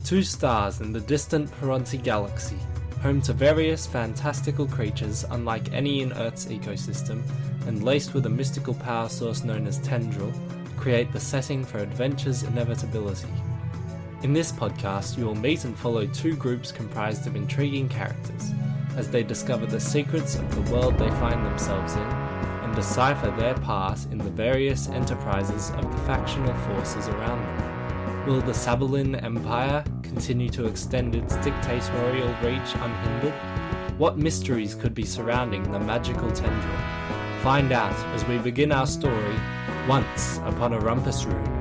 2 stars in the distant Parontie Galaxy, home to various fantastical creatures unlike any in Earth's ecosystem, and laced with a mystical power source known as Tendril, create the setting for adventure's inevitability. In this podcast, you will meet and follow 2 groups comprised of intriguing characters, as they discover the secrets of the world they find themselves in, and decipher their part in the various enterprises of the factional forces around them. Will the Sabalin Empire continue to extend its dictatorial reach unhindered? What mysteries could be surrounding the magical Tendril? Find out as we begin our story, Once Upon a Rumpus Room.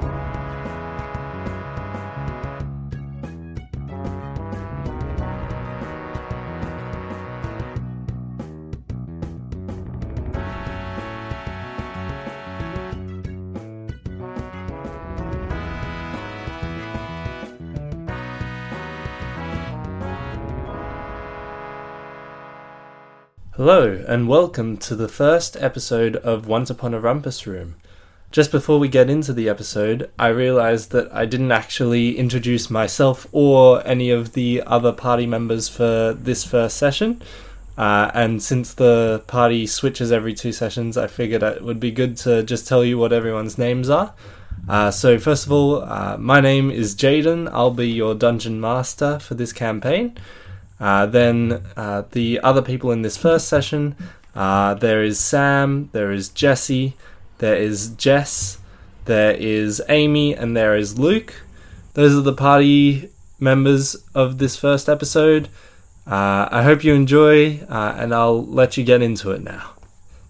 Hello, and welcome to the first episode of Once Upon a Rumpus Room. Just before we get into the episode, I realised that I didn't actually introduce myself or any of the other party members for this first session. And since the party switches every 2 sessions, I figured it would be good to just tell you what everyone's names are. So first of all, my name is Jaden. I'll be your dungeon master for this campaign. Then the other people in this first session, there is Sam, there is Jessie, there is Jess, there is Aimee, and there is Luke. Those are the party members of this first episode. I hope you enjoy, and I'll let you get into it now.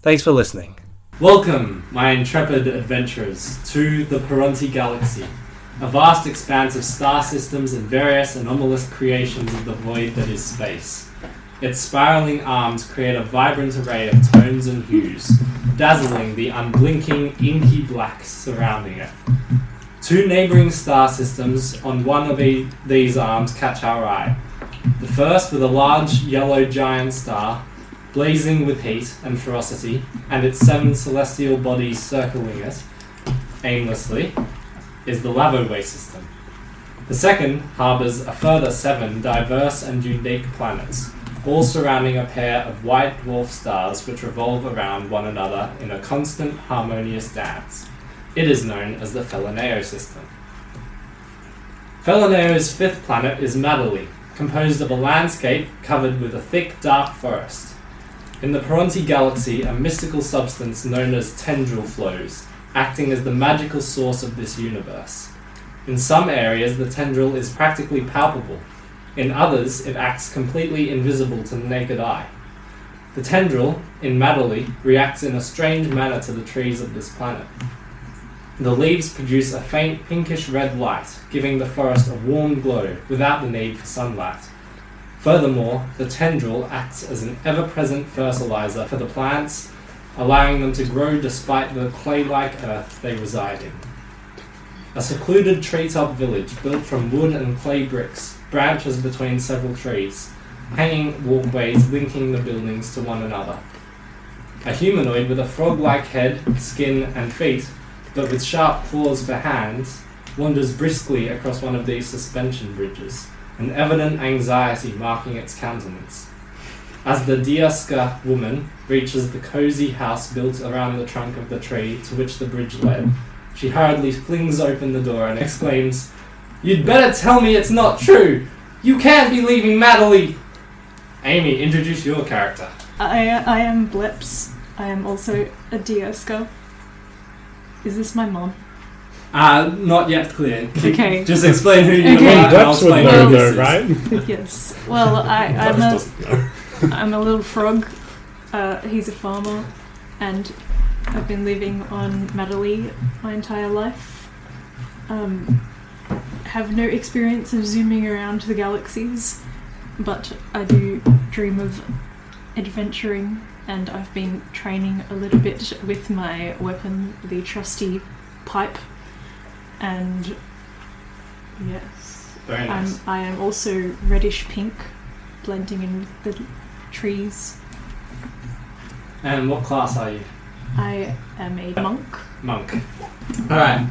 Thanks for listening. Welcome, my intrepid adventurers, to the Parontie Galaxy. A vast expanse of star systems and various anomalous creations of the void that is space. Its spiraling arms create a vibrant array of tones and hues, dazzling the unblinking, inky black surrounding it. 2 neighbouring star systems on one of these arms catch our eye. The first with a large yellow giant star, blazing with heat and ferocity, and its 7 celestial bodies circling it aimlessly, is the Lavoway system. The second harbours a further 7 diverse and unique planets, all surrounding a pair of white dwarf stars which revolve around one another in a constant harmonious dance. It is known as the Felanao system. Felanao's 5th planet is Madderley, composed of a landscape covered with a thick dark forest. In the Parontie Galaxy, a mystical substance known as Tendril flows, acting as the magical source of this universe. In some areas, the Tendril is practically palpable. In others, it acts completely invisible to the naked eye. The Tendril, in Madderley, reacts in a strange manner to the trees of this planet. The leaves produce a faint pinkish red light, giving the forest a warm glow without the need for sunlight. Furthermore, the Tendril acts as an ever-present fertilizer for the plants, allowing them to grow despite the clay-like earth they reside in. A secluded treetop village built from wood and clay bricks branches between several trees, hanging walkways linking the buildings to one another. A humanoid with a frog-like head, skin and feet, but with sharp claws for hands, wanders briskly across one of these suspension bridges, an evident anxiety marking its countenance. As the Dierska woman reaches the cozy house built around the trunk of the tree to which the bridge led, she hurriedly flings open the door and exclaims, "You'd better tell me it's not true! You can't be leaving Madderley!" Aimee, introduce your character. I am Bleps. I am also a Dierska. Is this my mom? Not yet clear. Okay. Just explain who you are. Bleps would know though, right? Yes. Well, I'm a little frog. He's a farmer, and I've been living on Madderley my entire life. Have no experience of zooming around the galaxies, but I do dream of adventuring, and I've been training a little bit with my weapon, the trusty pipe, and yes. Very nice. I am also reddish pink, blending in with the trees. And what class are you? I am a monk. Monk. Alright.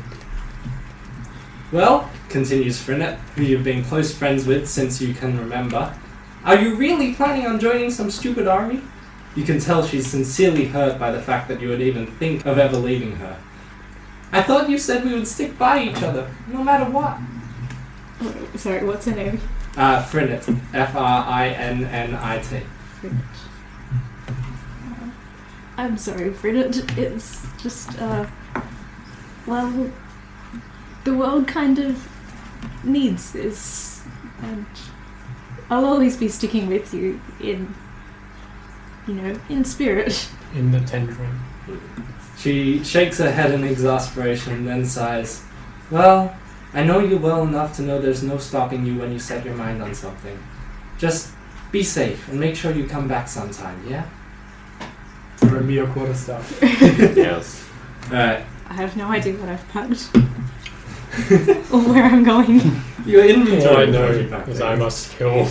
Well, continues Frinnet, who you've been close friends with since you can remember, are you really planning on joining some stupid army? You can tell she's sincerely hurt by the fact that you would even think of ever leaving her. I thought you said we would stick by each other, no matter what. Sorry, what's her name? Frinnet. Frinnit. Frinnet. I'm sorry, Frinnet. It's just, well, the world kind of needs this, and I'll always be sticking with you in spirit. In the tendron. She shakes her head in exasperation and then sighs. Well, I know you well enough to know there's no stopping you when you set your mind on something. Just be safe and make sure you come back sometime, yeah? Bring me a quarterstaff. Yes. Alright. I have no idea what I've packed. Or where I'm going. Your inventory. I know, because I must kill.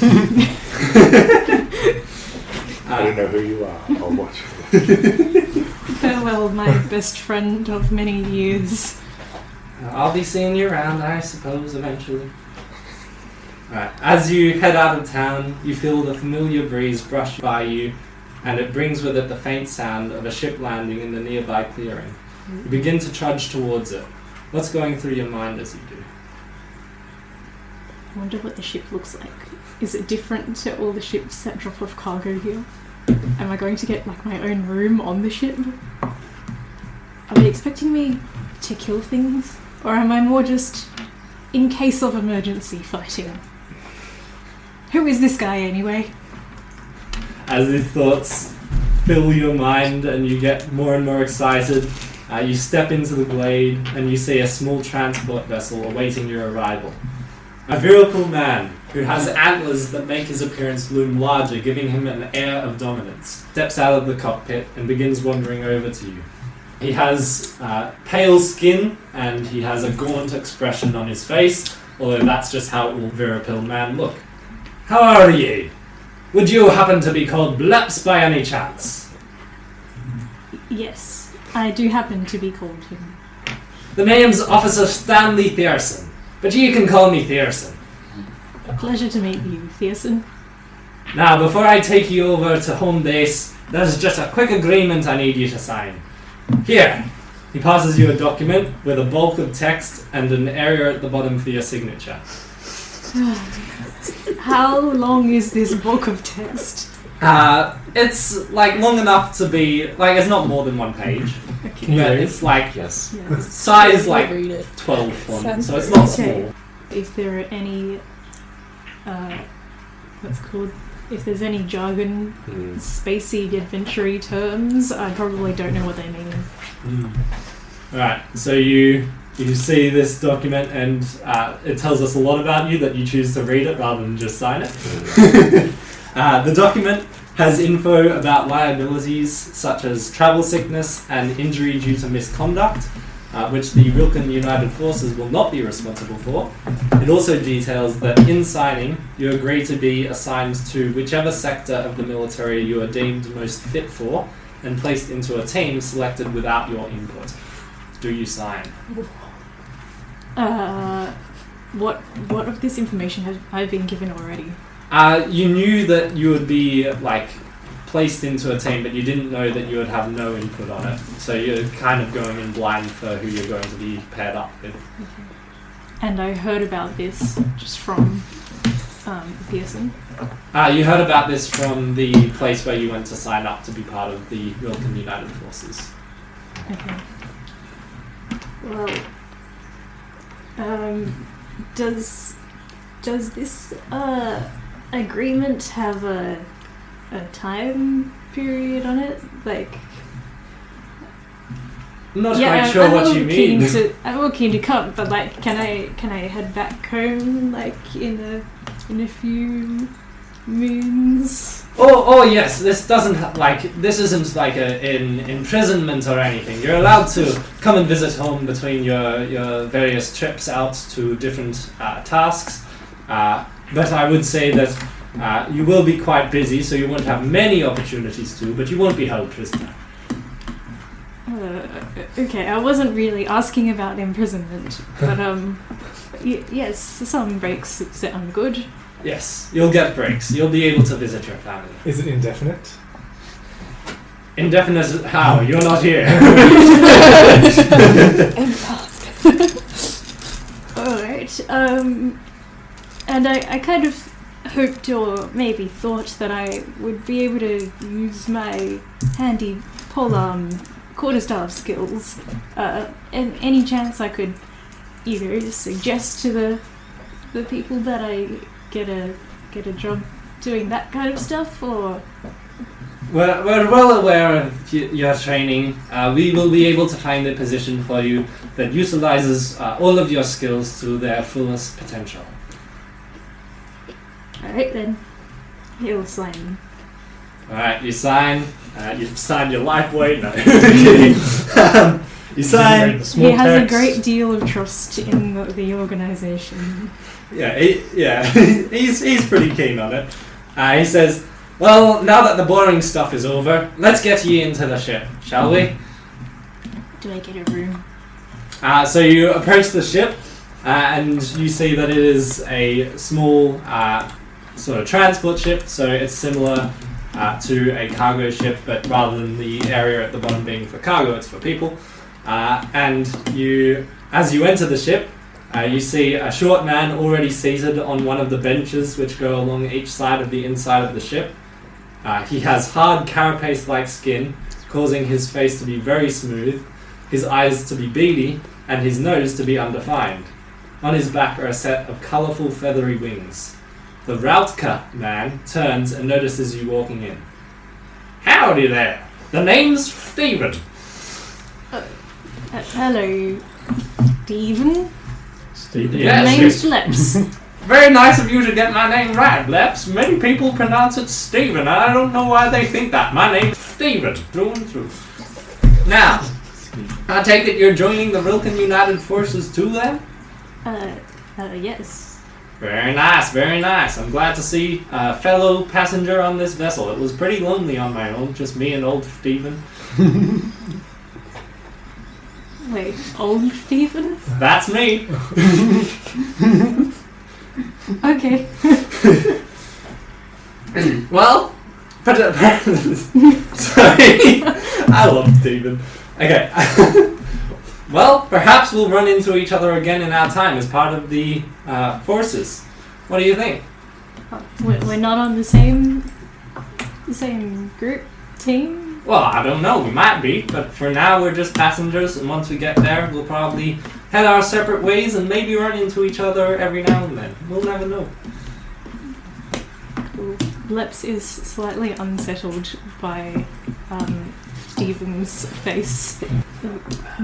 I don't know who you are or what. Farewell, my best friend of many years. I'll be seeing you around, I suppose, eventually. Alright. As you head out of town, you feel the familiar breeze brush by you, and it brings with it the faint sound of a ship landing in the nearby clearing. You begin to trudge towards it. What's going through your mind as you do? I wonder what the ship looks like. Is it different to all the ships that drop off cargo here? Am I going to get like my own room on the ship? Are they expecting me to kill things? Or am I more just in case of emergency fighting? Who is this guy anyway? As these thoughts fill your mind and you get more and more excited, you step into the glade and you see a small transport vessel awaiting your arrival. A virile man who has antlers that make his appearance loom larger, giving him an air of dominance, steps out of the cockpit and begins wandering over to you. He has pale skin and he has a gaunt expression on his face, although that's just how all virile men look. How are ye? Would you happen to be called Bleps by any chance? Yes, I do happen to be called him. The name's Officer Stanley Thierson, but you can call me Thierson. Pleasure to meet you, Thierson. Now, before I take you over to home base, there's just a quick agreement I need you to sign. Here. He passes you a document with a bulk of text and an area at the bottom for your signature. How long is this bulk of text? It's like long enough to be like it's not more than one page, Okay. but it's like Yes. Yeah. size like Read it. 12 font, Sounds so it's not okay. small. If there are any, what's it called? If there's any jargon, spacey, adventure-y terms, I probably don't know what they mean. Alright, so you see this document and it tells us a lot about you that you choose to read it rather than just sign it. The document has info about liabilities such as travel sickness and injury due to misconduct, which the Wilken United Forces will not be responsible for. It also details that in signing, you agree to be assigned to whichever sector of the military you are deemed most fit for and placed into a team selected without your input. Do you sign? What of this information have I been given already? You knew that you would be like placed into a team, but you didn't know that you would have no input on it. So you're kind of going in blind for who you're going to be paired up with. Okay. And I heard about this just from Pearson. You heard about this from the place where you went to sign up to be part of the Wilken United Forces. Okay. Well, does this agreement have a time period on it? Like, I'm not quite sure what you mean. I'm all keen to come, but like, can I head back home like in a few moons? Oh yes, this isn't like an imprisonment or anything. You're allowed to come and visit home between your various trips out to different tasks. But I would say that you will be quite busy, so you won't have many opportunities to, but you won't be held prisoner. Okay, I wasn't really asking about imprisonment, but Yes, some breaks sound good. Yes, you'll get breaks. You'll be able to visit your family. Is it indefinite? Indefinite how? You're not here. Alright, and I kind of hoped or maybe thought that I would be able to use my handy polearm quarterstaff skills. And any chance I could either suggest to the people that I get a job doing that kind of stuff, or... We're well aware of your training. We will be able to find a position for you that utilizes all of your skills to their fullest potential. Alright then, he'll sign. Alright, you sign. You've signed your life weight. No, kidding. You sign. He has a great deal of trust in the organisation. Yeah, he's pretty keen on it. He says, well, now that the boring stuff is over, let's get you into the ship, shall we? Do I get a room? So you approach the ship, and you see that it is a small sort of transport ship, so it's similar to a cargo ship, but rather than the area at the bottom being for cargo, it's for people. And as you enter the ship, you see a short man already seated on one of the benches which go along each side of the inside of the ship. He has hard carapace-like skin, causing his face to be very smooth, his eyes to be beady, and his nose to be undefined. On his back are a set of colourful feathery wings. The Rautka man turns and notices you walking in. Howdy there! The name's Stephen. Hello, Stephen. Stephen. Yes, My name's Bleps. Very nice of you to get my name right, Bleps. Many people pronounce it Stephen, and I don't know why they think that. My name's Stephen, through and through. Now, I take it you're joining the Rilken United Forces too, then? Yes. Very nice, very nice. I'm glad to see a fellow passenger on this vessel. It was pretty lonely on my own, just me and old Stephen. Wait, old Stephen? That's me. Okay. Well, sorry. I love Stephen. Okay. Well, perhaps we'll run into each other again in our time as part of the forces. What do you think? We're not on the same group team. Well, I don't know. We might be, but for now we're just passengers, and once we get there, we'll probably head our separate ways and maybe run into each other every now and then. We'll never know. Bleps is slightly unsettled by Stephen's face.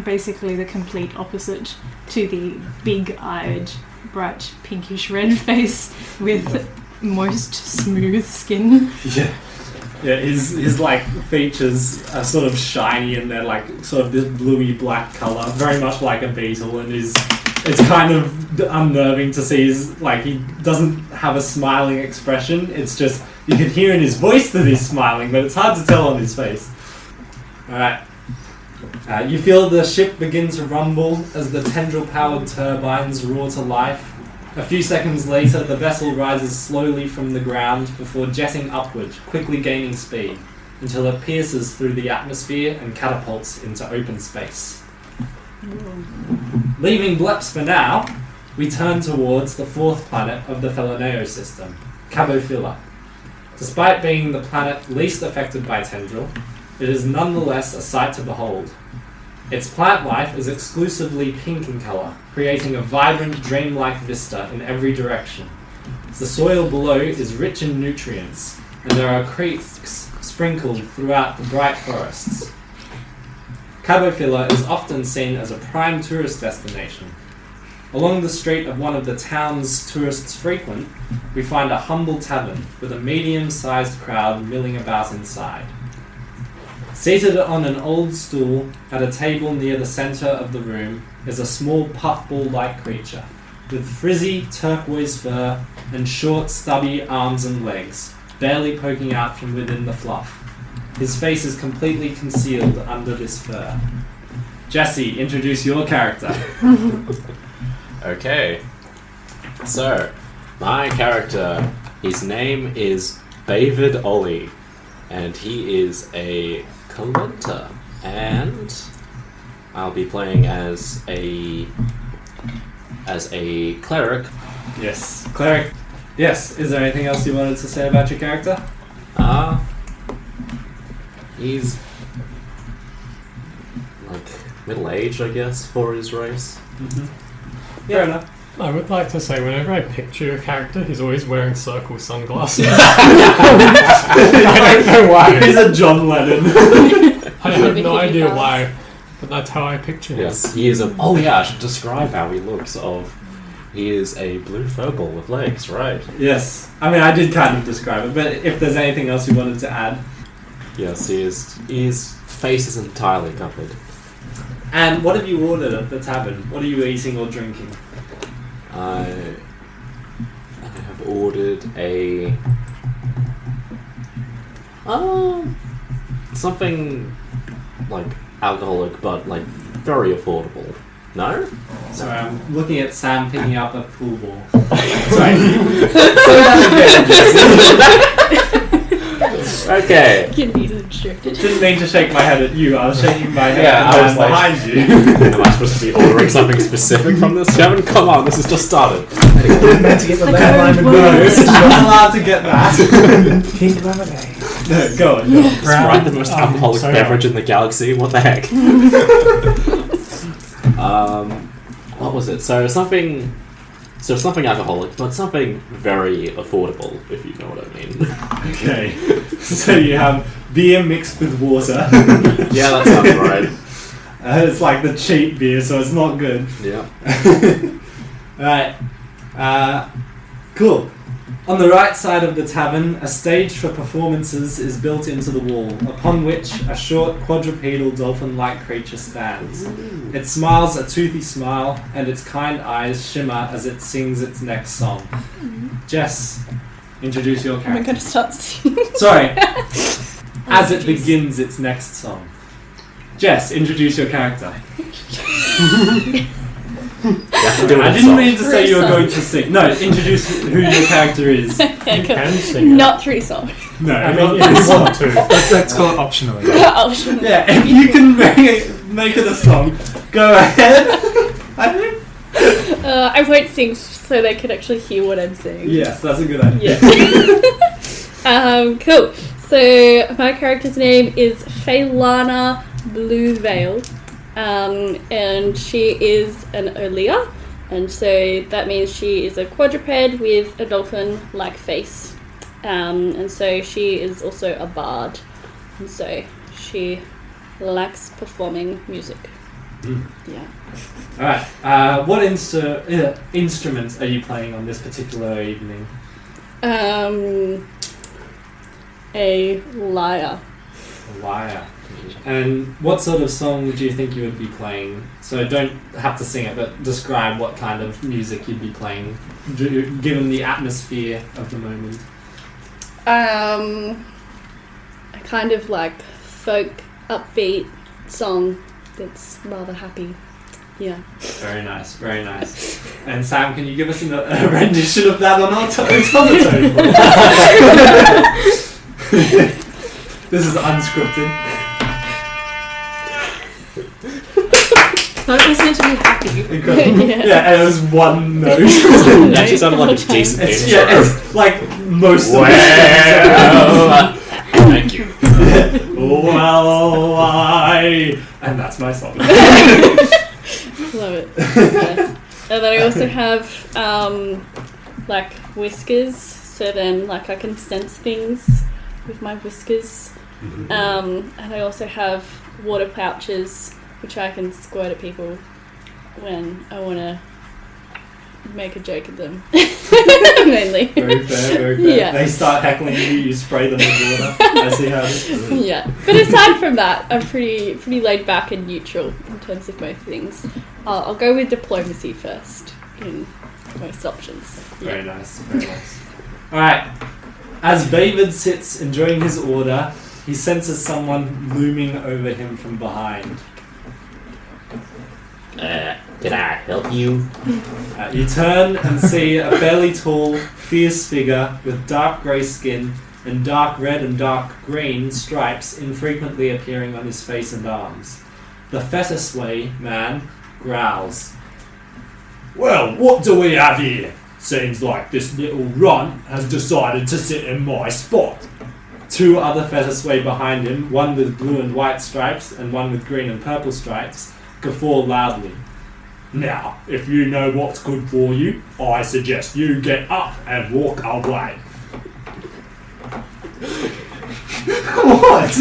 Basically the complete opposite to the big-eyed, bright pinkish red face with most smooth skin. Yeah, his like features are sort of shiny and they're like sort of this bluey black colour, very much like a beetle, and it's kind of unnerving to see he doesn't have a smiling expression. It's just, you can hear in his voice that he's smiling, but it's hard to tell on his face. Alright. You feel the ship begin to rumble as the tendril-powered turbines roar to life. A few seconds later, the vessel rises slowly from the ground before jetting upward, quickly gaining speed, until it pierces through the atmosphere and catapults into open space. Leaving Bleps for now, we turn towards the fourth planet of the Felanao system, Cabophila. Despite being the planet least affected by tendril, it is nonetheless a sight to behold. Its plant life is exclusively pink in colour, creating a vibrant, dreamlike vista in every direction. The soil below is rich in nutrients, and there are creeks sprinkled throughout the bright forests. Cabophila is often seen as a prime tourist destination. Along the street of one of the towns tourists frequent, we find a humble tavern with a medium-sized crowd milling about inside. Seated on an old stool at a table near the centre of the room is a small puffball-like creature with frizzy turquoise fur and short, stubby arms and legs, barely poking out from within the fluff. His face is completely concealed under this fur. Jesse, introduce your character. Okay. So, my character, his name is Bavid-Oll E, and he is a Kalenta, and I'll be playing as a cleric. Yes, cleric. Yes, is there anything else you wanted to say about your character? He's like middle-aged, I guess, for his race. Mm-hmm. Fair enough. I would like to say, whenever I picture your character, he's always wearing circle sunglasses. I don't know why. He's a John Lennon. I have no idea why, but that's how I picture him. Yes, he is a... Oh yeah, I should describe how he looks. He is a blue furball with legs, right? Yes. I mean, I did kind of describe it, but if there's anything else you wanted to add. Yes, his face is entirely covered. And what have you ordered at the tavern? What are you eating or drinking? I have ordered a... something like alcoholic, but like very affordable. No? Sorry, I'm looking at Sam picking up a pool ball. Okay. Can be instructed. Didn't mean to shake my head at you. I was shaking my head Yeah, at I the was man like- behind you. Am I supposed to be ordering something specific from this? Kevin, come on, this has just started. meant to get the The bad code line No, words. you're not allowed to get that. Pink lemonade. No, go on. It's right, the most alcoholic beverage in the galaxy. What the heck? What was it? So something alcoholic, but something very affordable, if you know what I mean. Okay. So you have beer mixed with water. Yeah, that sounds right. It's like the cheap beer, so it's not good. Yeah. Alright. Cool. On the right side of the tavern, a stage for performances is built into the wall, upon which a short quadrupedal dolphin-like creature stands. It smiles a toothy smile, and its kind eyes shimmer as it sings its next song. Jess, introduce your Am I character. going to start singing? Sorry. As it begins its next song. Jess, introduce your character. I didn't mean to say you were going to sing. No, introduce who your character is. Okay, You cool. can sing it. Not through song. No, I mean, if you want to. Let's call it optionally. Oh, sure. yeah, if you can make it a song, go ahead. I think. I won't sing so they can actually hear what I'm saying. Yes, that's a good idea. Yeah. Cool. So my character's name is Faelana Blueveil. And she is an Olliea, and so that means she is a quadruped with a dolphin-like face. And so she is also a bard, and so she likes performing music. Yeah. Alright, what instruments are you playing on this particular evening? A lyre. A lyre. And what sort of song would you think you would be playing? So don't have to sing it, but describe what kind of music you'd be playing, given the atmosphere of the moment. A kind of like folk upbeat song that's rather happy. Yeah. Very nice, very nice. And Sam, can you give us a rendition of that on automaton? This is unscripted. So it was meant to be happy. Yeah, and it was one note. It actually sounded like a decent It's, intro. yeah, it's like most of Well, thank you. Well, and that's my song. Love it. Yes. And then I also have like whiskers, so then like I can sense things with my whiskers. And I also have water pouches, which I can squirt at people when I want to make a joke at them. Mainly. Very fair, very fair. Yeah. They start heckling you, you spray them with water. I see how it is. Yeah. But aside from that, I'm pretty laid back and neutral in terms of most things. I'll go with diplomacy first in most options. Yeah. Very nice, very nice. Alright. As Bavid sits enjoying his order, he senses someone looming over him from behind. Can I help you? You turn and see a fairly tall, fierce figure with dark grey skin and dark red and dark green stripes infrequently appearing on his face and arms. The Fetisway man growls. Well, what do we have here? Seems like this little runt has decided to sit in my spot. Two other Fetisway behind him, one with blue and white stripes and one with green and purple stripes, guffaw loudly. Now, if you know what's good for you, I suggest you get up and walk away. What?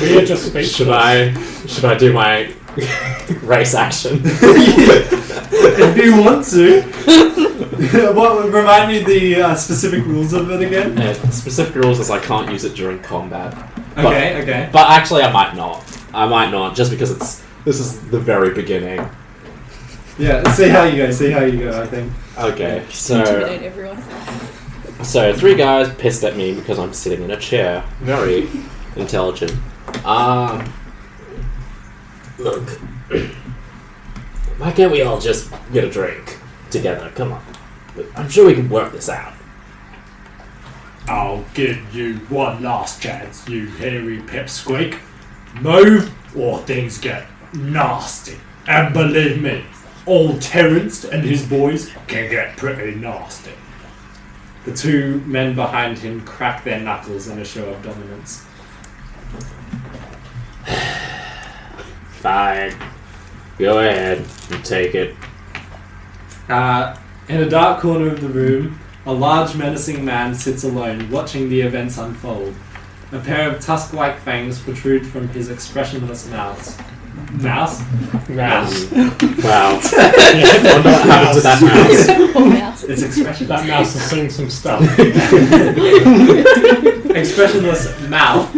We are just speechless. Should I do my race action? If you want to. Remind me the specific rules of it again. Specific rules is I can't use it during combat. Okay. But actually, I might not, just because this is the very beginning. Yeah, see how you go, I think. Okay, Intimidate everyone. So 3 guys pissed at me because I'm sitting in a chair. Very intelligent. Look. Why can't we all just get a drink together? Come on. I'm sure we can work this out. I'll give you one last chance, you hairy pipsqueak. Move or things get nasty. And believe me, old Terrence and his boys can get pretty nasty. The 2 men behind him crack their knuckles in a show of dominance. Fine. Go ahead and take it. In a dark corner of the room, a large menacing man sits alone, watching the events unfold. A pair of tusk-like fangs protrude from his expressionless mouth. Mouse? Mouse. Wow. I wonder what happened to that mouse. It's expressionless. That mouse is saying some stuff. Expressionless mouth,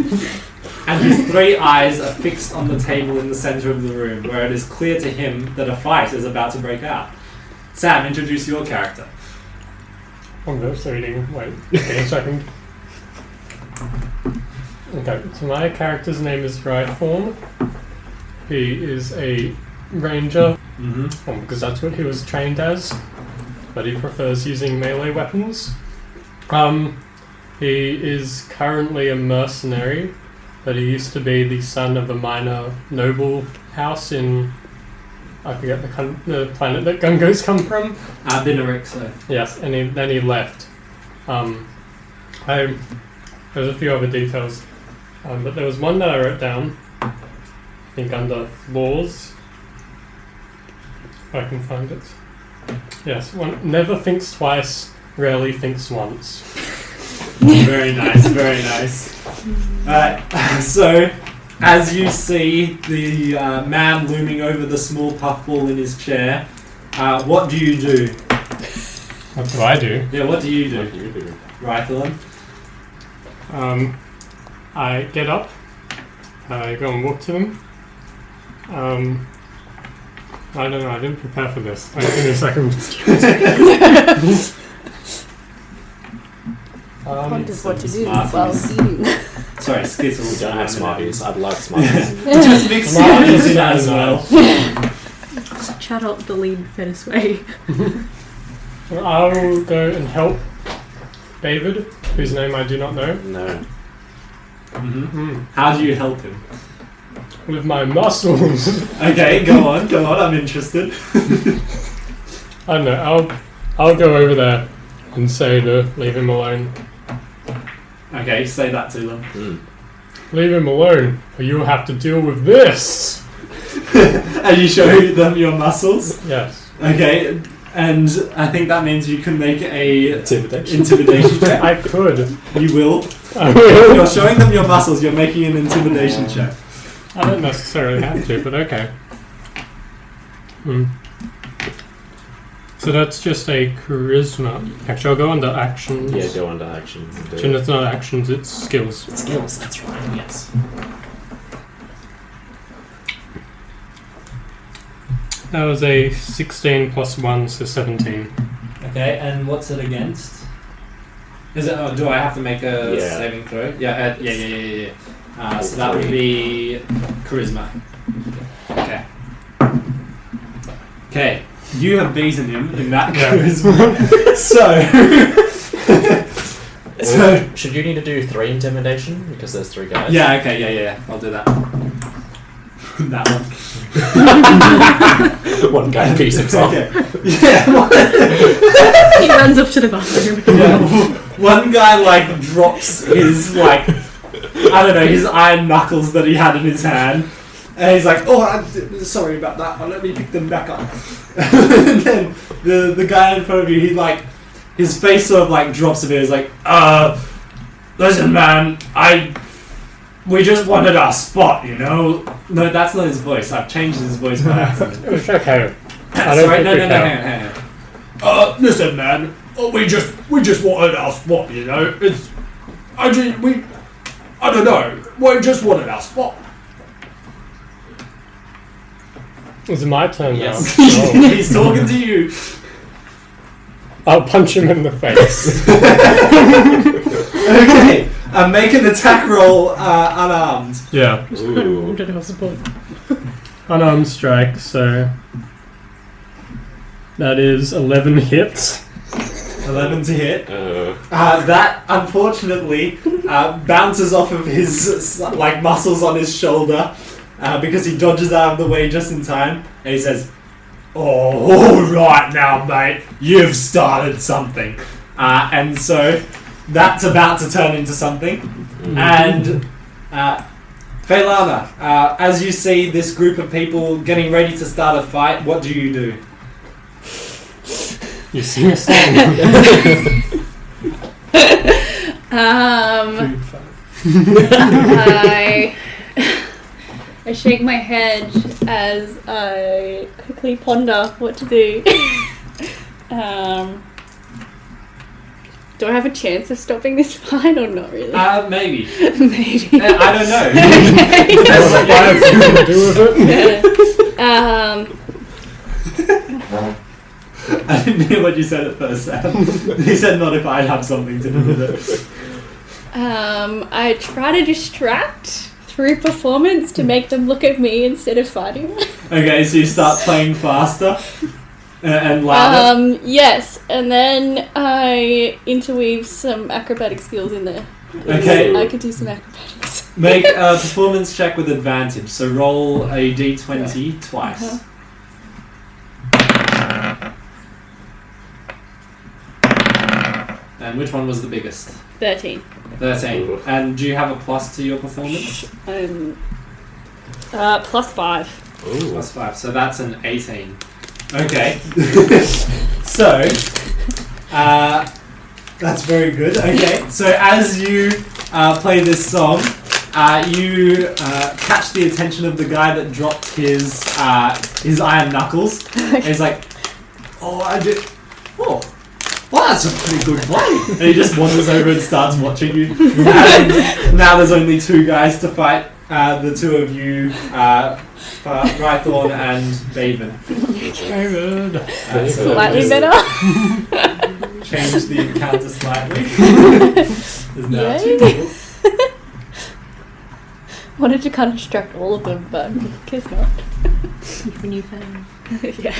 and his 3 eyes are fixed on the table in the center of the room, where it is clear to him that a fight is about to break out. Sam, introduce your character. I'm just reading. Wait, okay, a second. Okay, so my character's name is Rythorn. He is a ranger, because that's what he was trained as, but he prefers using melee weapons. He is currently a mercenary, but he used to be the son of a minor noble house in, I forget the planet that Gungos come from. Binaric, so. Yes, and then he left. There's a few other details, but there was one that I wrote down, I think under flaws, if I can find it. Yes, one never thinks twice, rarely thinks once. Very nice, very nice. So, as you see the man looming over the small puffball in his chair, what do you do? What do I do? Yeah, what do you do? What do you do? Rythorn? I get up, I go and walk to them. I don't know, I didn't prepare for this. Wait, give me a second. Wonders what to do Smarties. while eating. Sorry, skittles. We don't have Smarties. I'd love Smarties. Just mix Smarties in as well. Shout out the lead Fetisway. I will go and help David, whose name I do not know, No. How do you help him? with my muscles. Okay, go on, I'm interested. I don't know, I'll go over there and say to leave him alone. Okay, say that to them. Leave him alone, or you'll have to deal with this! And you show them your muscles? Yes. Okay, and I think that means you can make a Intimidation. intimidation check. I could. You will. I will. You're showing them your muscles, you're making an intimidation check. I don't necessarily have to, but okay. So that's just a charisma. Actually, I'll go under actions. Yeah, go under actions. and do Actually, it. it's not actions, it's skills. Skills, that's right, yes. That was a 16 plus 1, so 17. Okay, and what's it against? Is it? Oh, do I have to make a Yeah. saving throw? Yeah, yeah. So that would be charisma. Okay. You have beaten him in that charisma. So Should you need to do 3 intimidation because there's 3 guys? yeah. Okay. Yeah. I'll do that. That one. One guy beats himself. Okay. Yeah. He runs up to the bathroom. Yeah, one guy like drops his like I don't know his iron knuckles that he had in his hand, and he's like, "Oh, I'm sorry about that. Let me pick them back up." And then the guy in front of you, he like his face sort of like drops a bit. He's like, listen, man, we just wanted our spot, you know." No, that's not his voice. I've changed his voice by accident. It's okay. Sorry, no, hang on. Listen, man. We just wanted our spot, you know. I don't know. We just wanted our spot. Is it my turn Yes. now? Oh. He's talking to you. I'll punch him in the face. Okay. Make an attack roll unarmed. Yeah. Ooh. Unarmed strike, so that is 11 hits. 11 to hit. Uh, That unfortunately bounces off of his like muscles on his shoulder because he dodges out of the way just in time, and he says, "Oh, all right now, mate. You've started something," and so that's about to turn into something. And Faelana, as you see this group of people getting ready to start a fight, what do you do? You sing a song. I shake my head as I quickly ponder what to do. Do I have a chance of stopping this fight or not really? Maybe. Maybe. I don't know. That's what I have to do with it. I didn't hear what you said at first, Sam. You said not if I'd have something to do with it. I try to distract through performance to make them look at me instead of fighting. Okay, so you start playing faster and louder. Yes, and then I interweave some acrobatic skills in there. Okay. I could do some acrobatics. Make a performance check with advantage. So roll a d20 twice. Uh-huh. And which one was the biggest? 13. 13. Ooh. And do you have a plus to your performance? Plus 5. ooh. Plus 5. So that's an 18. Okay. So, that's very good. Okay. So as you play this song, you catch the attention of the guy that dropped his iron knuckles. And he's like, "Oh, I did. Oh, well, that's a pretty good play." And he just wanders over and starts watching you. And now there's only 2 guys to fight. The 2 of you, Rythorn and Bavid. So Slightly just better. Change the encounter slightly. There's now Yay. 2 people. Wanted to kind of distract all of them, but guess not. When you found. Yeah.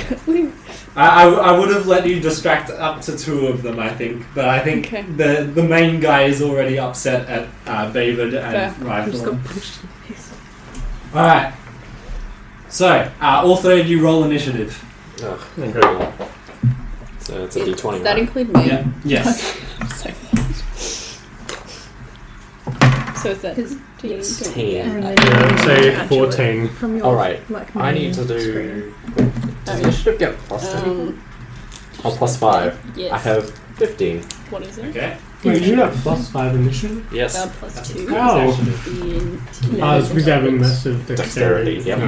I would have let you distract up to 2 of them, I think. But I think Okay. the main guy is already upset at Bavid and I just got Rythorn. punched in the face. Alright. So, all 3 of you roll initiative. Oh, cool. So it's a d20. Does that right? include me? Yeah. Yes. So is that Is- 16. And then Yeah, you I'd say add to it 14. From your, Alright, like, I need main to do. screen. Does initiative get plus 10? Oh, plus 5. Yes. I have 15. What is it? Okay. Wait, you have plus 5 initiative? Yes. Plus That's 2. Oh. In- We have a massive Dexterity, dexterity. yep.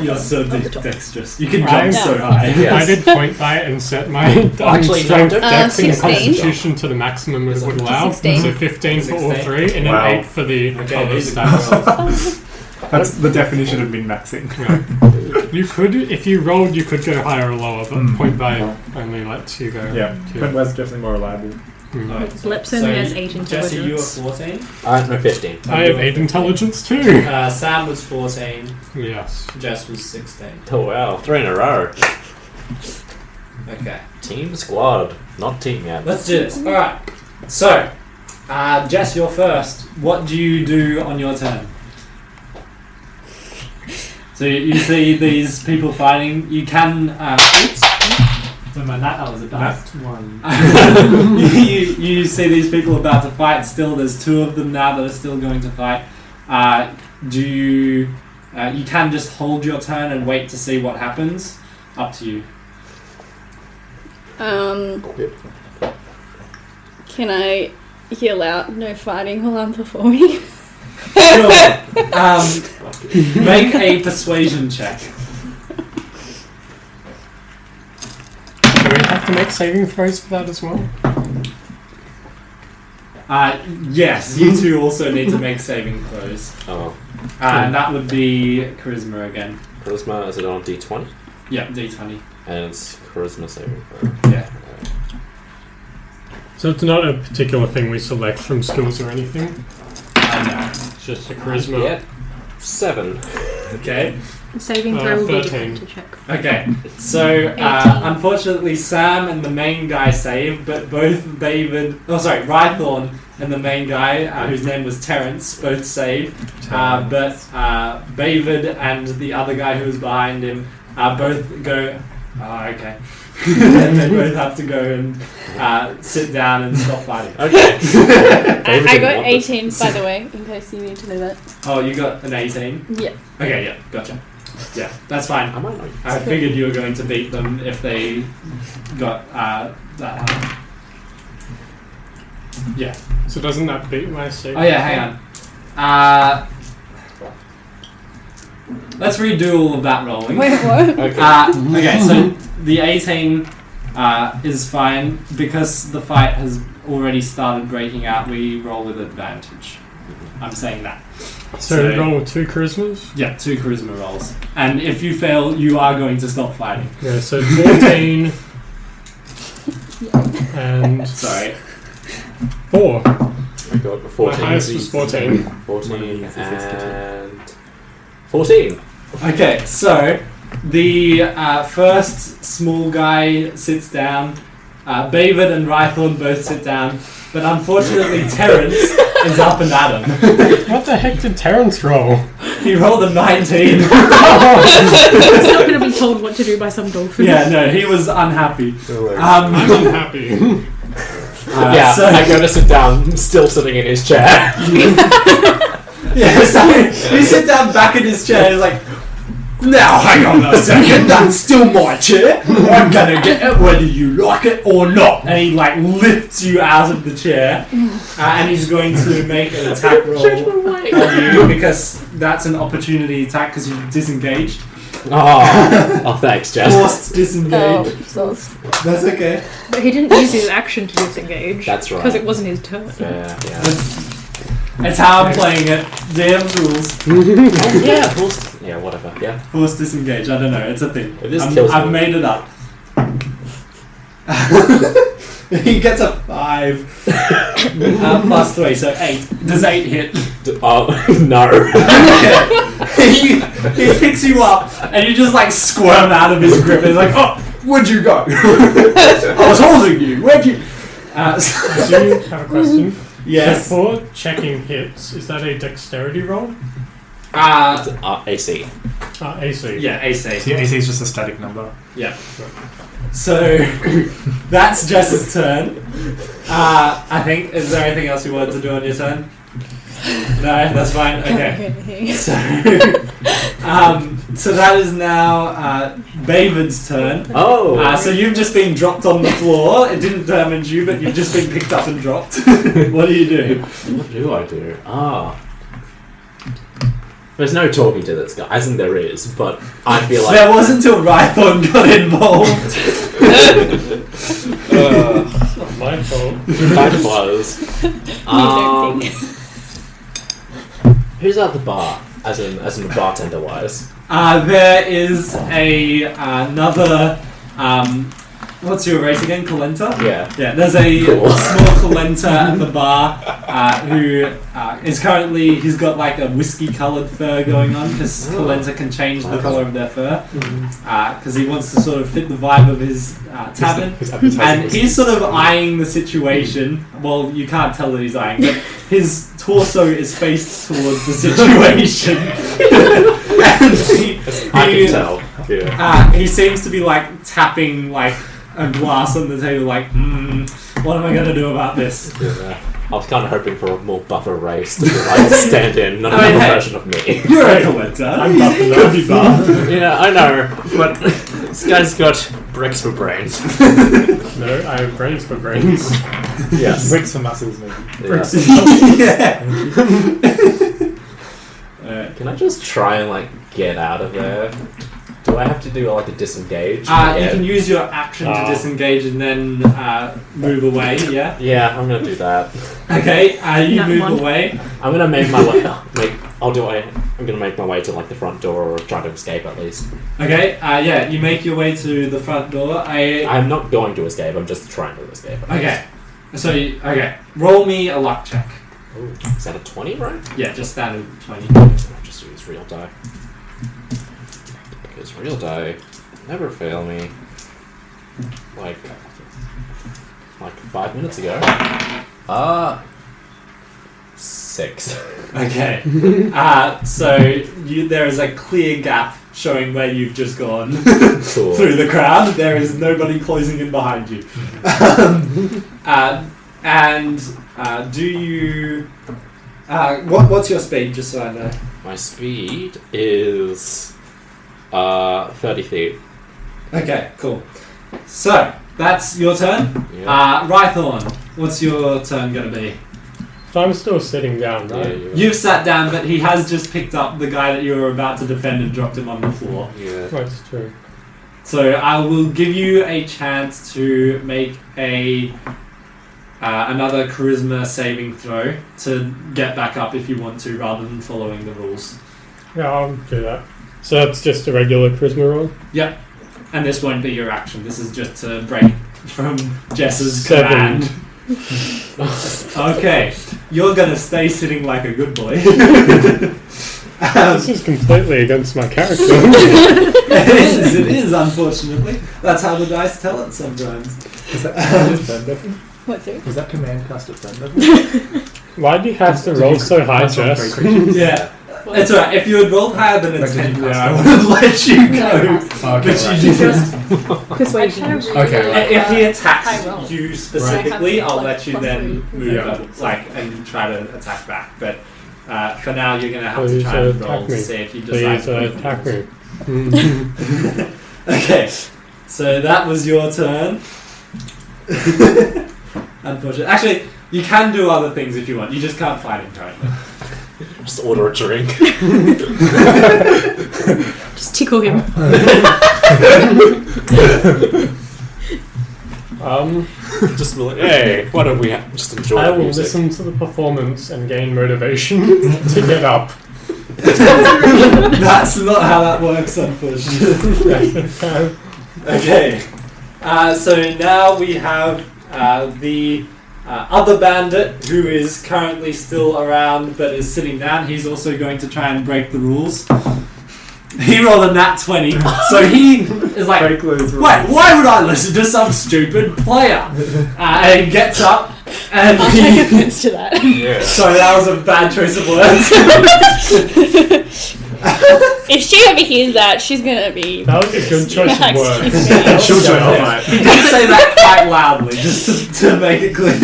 You're so dexterous. You can jump I- so high. Yes. I did point by it and set my Actually, no, strength, don't- dex, and 16. constitution to the maximum it would allow. 16. So 15 for all 16. 3, and then Wow. 8 for the Okay, other these are stats. good rolls. That's the definition of min-maxing. Yeah. You could, if you rolled, you could go higher or lower, but Mm. point by only lets you go. Yeah, to- Quintwell's definitely more reliable. Alright, Bleps only has 8 Jesse, you were intelligence. 14. No, 15. I have 8 intelligence too. Sam was 14. Yes. Jess was 16. Oh wow, 3 in a row. Okay. Team squad, not team yet. Let's do this. Alright. So, Jess, you're first. What do you do on your turn? So you see these people fighting. You can. Oops. Don't mind that. That was a dice. That one. you see these people about to fight. Still, there's 2 of them now that are still going to fight. Do you? You can just hold your turn and wait to see what happens. Up to you. Can I yell out no fighting while I'm performing? Sure. Make a persuasion check. Do we have to make saving throws for that as well? Yes, you 2 also need to make saving throws. Oh, And that would be charisma again. charisma, is it on D20? Yeah, D20. And it's charisma saving throw. Yeah. So it's not a particular thing we select from skills or anything. No. It's just a charisma. Yeah. 7. Okay. Saving throw will be 13. different to check. Okay. So, 18. unfortunately, Sam and the main guy saved, but both Rythorn and the main guy, whose name was Terrence, both saved. But Bavid and the other guy who was behind him both go. Oh, okay. They both have to go and sit down and stop fighting. Okay. I got 18, by the way, in case you need to know that. Oh, you got an 18? Yeah. Okay, yeah, gotcha. Yeah, that's fine. I might not. I figured you were going to beat them if they got that high. Yeah. So doesn't that beat my saving? Oh yeah, hang on. Let's redo all of that rolling. Wait, what? Okay. Okay, so the 18 is fine. Because the fight has already started breaking out, we roll with advantage. I'm saying that. So we roll 2 charismas? Yeah, 2 charisma rolls. And if you fail, you are going to stop fighting. Yeah, so 14 and Sorry. 4. I got 14. My highest was 14. 14 and 14. Okay, so the first small guy sits down. Bavid and Rythorn both sit down. But unfortunately, Terrence is up and at him. What the heck did Terrence roll? He rolled a 19. He's not going to be told what to do by some dolphin. Yeah, no, he was unhappy. I'm unhappy. Yeah, so, I go to sit down, still sitting in his chair. yeah, so he sit down back in his chair. He's like, now hang on a second, that's still my chair. I'm gonna get it whether you like it or not. And he like lifts you out of the chair, and he's going to make an attack roll on you because that's an opportunity attack because you disengaged. Oh, thanks, Jess. Forced disengage. Oh, That's okay. But he didn't use his action to disengage. That's right. Because it wasn't his turn. Yeah. It's how I'm playing it. DM's rules. Yeah, of course. Yeah, whatever. Yeah. Forced disengage. I don't know. It's a thing. It is kills I've me. made it up. He gets a 5 plus 3, so 8. Does 8 hit? Oh, no. he picks you up and you just like squirm out of his grip. He's like, "Oh, where'd you go? I was holding you. Where'd you?" Do you have a question? Yes. So for checking hits, is that a dexterity roll? AC. AC. Yeah, AC. So your AC is just a static number. Yeah. So that's Jess's turn. I think. Is there anything else you wanted to do on your turn? No, that's fine. Okay. So, so that is now Bavid's turn. Oh. So you've just been dropped on the floor. It didn't damage you, but you've just been picked up and dropped. What do you do? What do I do? There's no talking to this guy. I think there is, but I feel like... There wasn't until Rythorn got involved. It's not my fault. That was. Who's at the bar? As in bartender-wise. There is another What's your race again? Kalenta? Yeah. Yeah, there's a Cool. small Kalenta at the bar who is currently, he's got like a whiskey-coloured fur going on because Kalenta can change the colour of their fur because he wants to sort of fit the vibe of his tavern. And he's sort of eyeing the situation. Well, you can't tell that he's eyeing, but his torso is faced towards the situation. And I can tell. Yeah. he seems to be like tapping like a glass on the table like, what am I going to do about this? Yeah. I was kind of hoping for a more buffer race to like stand in, not another version of me. You're a Kalenta. I'm buff enough. Be buff. Yeah, I know, but this guy's got bricks for brains. No, I have brains for brains. Yes. Bricks for muscles, maybe. Yeah. Yeah. Can I just try and like get out of there? Do I have to do like a disengage? You can use your action to disengage and then move away, yeah? Yeah, I'm gonna do that. Okay, you Nat move one. away. I'm gonna make my way. I'm gonna make my way to like the front door or try to escape at least. Okay, yeah, you make your way to the front door. I'm not going to escape. I'm just trying to escape. Okay, so, roll me a luck check. Ooh, is that a 20, right? Yeah, just standard 20. I'll just use real die. Because real die never fail me. Like 5 minutes ago. 6. Okay. So there is a clear gap showing where you've just gone Cool. through the crowd. There is nobody closing in behind you. Do you... what's your speed, just so I know? My speed is 30 feet. Okay, cool. So, that's your turn. Yeah. Rythorn, what's your turn going to be? So I'm still sitting down, right? Yeah. You've sat down, but he has just picked up the guy that you were about to defend and dropped him on the floor. Yeah. That's true. So I will give you a chance to make another charisma saving throw to get back up if you want to, rather than following the rules. Yeah, I'll do that. So that's just a regular charisma roll? Yep. And this won't be your action. This is just to break from Jess's 7. command. Okay. You're going to stay sitting like a good boy. This is completely against my character. It is, unfortunately. That's how the dice tell it sometimes. Is that command at friend level? What's it? Was that command cast at friend level? Why do you have to roll so high, Jess? Yeah. It's alright. If you had rolled higher than a Like, 10, did you I would have let you go. Okay, But you didn't. Persuasion. Okay. If he high attacks roll. you specifically, Right. I'll let you then move Yeah. up, and try to attack back. But for now, you're going to have to Please try and attack roll to me. see if you decide Please to attack me. Okay, so that was your turn. Unfortunately. Actually, you can do other things if you want. You just can't fight him currently. Just order a drink. Just tickle him. Just be like, hey, why don't we just enjoy I the will music? listen to the performance and gain motivation to get up. That's not how that works, unfortunately. Okay, so now we have the other bandit who is currently still around but is sitting down. He's also going to try and break the rules. He rolled a nat 20, so he is like, wait, why would I listen to some stupid player? And he gets up and I'll take offense to that. Yeah. Sorry, that was a bad choice of words. If she overhears that, she's gonna be. That was a good choice of Like, words. she's gonna- She'll join the fight. He did say that quite loudly, just to make it clear. I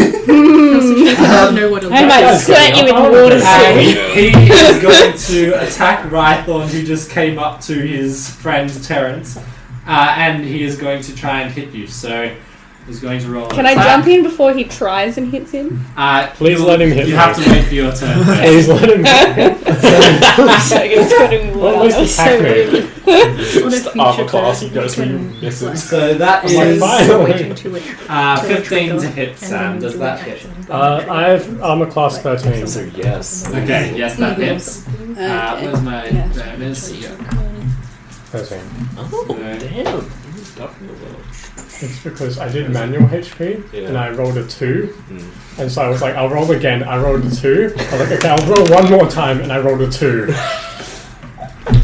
don't know what a I might That's squirt you with good. water And soon. he is going to attack Rythorn, who just came up to his friend Terrence, and he is going to try and hit you. So he's going to roll. Can I jump in before he tries and hits him? Please let him hit You me. have to wait for your turn. first. Please let him hit me. So I'm gonna squirt him with Well, at water. least That was attack so me. rude. On a Just feature armor class, person, he goes you for can, misses. So that I'm like, is fine. wait into it. 15 to hit, Sam. Does that hit? I have armor class 13. So yes. Okay, yes, that hits. Okay. Where's my Yeah. bonus? 13. Oh, Okay. damn. He's definitely a little. It's because I did manual HP Yeah. and I rolled a 2. Mm. And so I was like, I'll roll again. I rolled a 2. I was like, okay, I'll roll one more time, and I rolled a 2.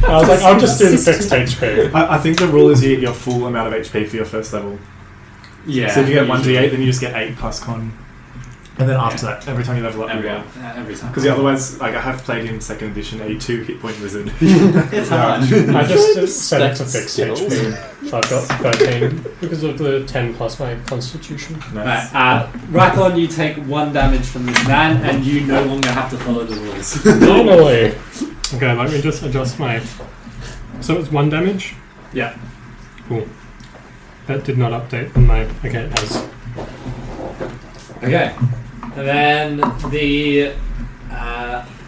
I was like, I'll just do the fixed HP. I think the rule is you get your full amount of HP for your first level. Yeah. So if you get usually. 1d8, then you just get 8 plus con. And then after that, every time you level up, you Every, roll. every time. Because otherwise, like I have played in 2nd edition a 2 hit point wizard. It's hard. I just set it to fixed Skills. HP. So I've got 13 because of the 10 plus my constitution. Nice. Rythorn, you take 1 damage from this man, and you no longer have to follow the rules. Finally! Okay, let me just adjust my... So it's 1 damage? Yeah. Cool. That did not update on my... Okay, it has. Okay. And then the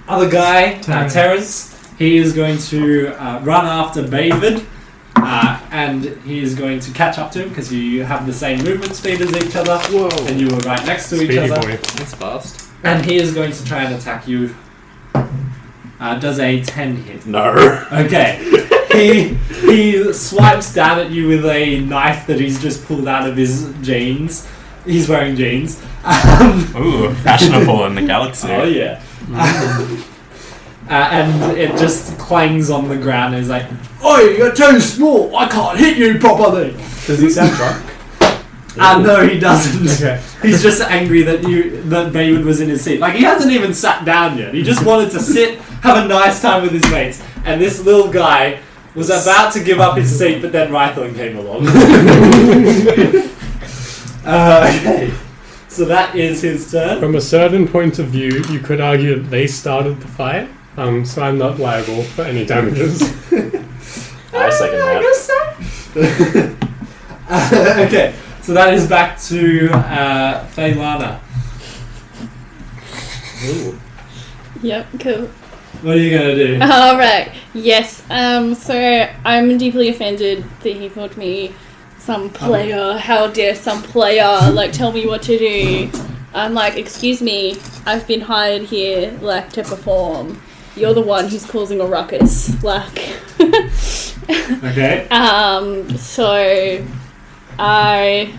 other guy, Terrence, he is going to run after Bavid, and he is going to catch up to him because you have the same movement speed as each other. Whoa. And you were right next to each Speedy other. boy. That's fast. And he is going to try and attack you. Does a 10 hit? No. Okay. He swipes down at you with a knife that he's just pulled out of his jeans. He's wearing jeans. Ooh, fashionable in the galaxy. Oh yeah. And it just clangs on the ground and is like, "Oi, you're too small. I can't hit you properly." Does he sound drunk? No, he doesn't. Okay. He's just angry that Bavid was in his seat. Like, he hasn't even sat down yet. He just wanted to sit, have a nice time with his mates. And this little guy was about to give up his seat, but then Rythorn came along. Okay. So that is his turn. From a certain point of view, you could argue that they started the fight, so I'm not liable for any damages. I second that. Okay. So that is back to Faelana. Ooh. Yep, cool. What are you going to do? Alright, yes. So I'm deeply offended that he called me some player. How dare some player, tell me what to do. I'm like, excuse me, I've been hired here, to perform. You're the one who's causing a ruckus. Okay. So I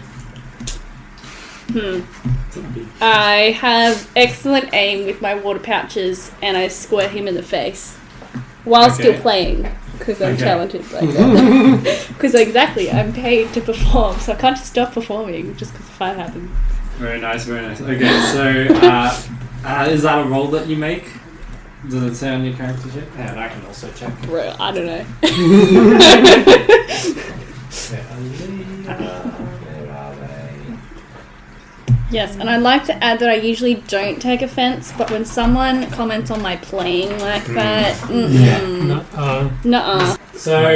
have excellent aim with my water pouches, and I squirt him in the face while still playing, because I'm talented like that. Because exactly, I'm paid to perform, so I can't just stop performing just because the fight happened. Very nice, very nice. Okay, so is that a roll that you make? Does it say on your character sheet? Yeah, and I can also check. Bro, I don't know. Yes, and I'd like to add that I usually don't take offense, but when someone comments on my playing like that, nuh-uh. So,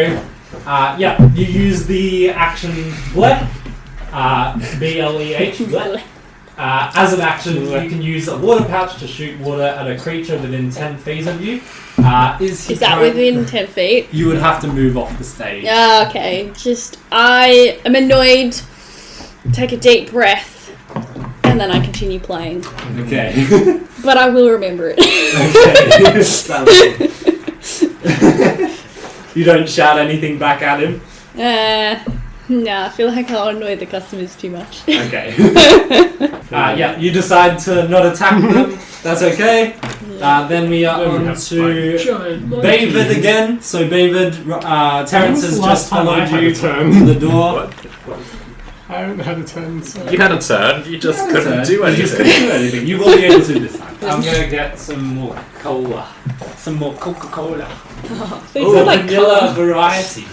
you use the action Blep, B-L-E-H, Blep. As an action, you can use a water pouch to shoot water at a creature within 10 feet of you. Is that within 10 feet? You would have to move off the stage. Yeah, okay. I am annoyed, take a deep breath, and then I continue playing. Okay. But I will remember it. Okay. You don't shout anything back at him? Nah, I feel like I'll annoy the customers too much. Okay. You decide to not attack them. That's okay. Then we are on to Bavid again. So Bavid, Terrence has just followed you to the door. I haven't had a turn, so... You had a turn, you just couldn't do You just anything. couldn't do anything. You will be able to this time. I'm going to get some more cola. Some more Coca-Cola. These are like vanilla colour. variety.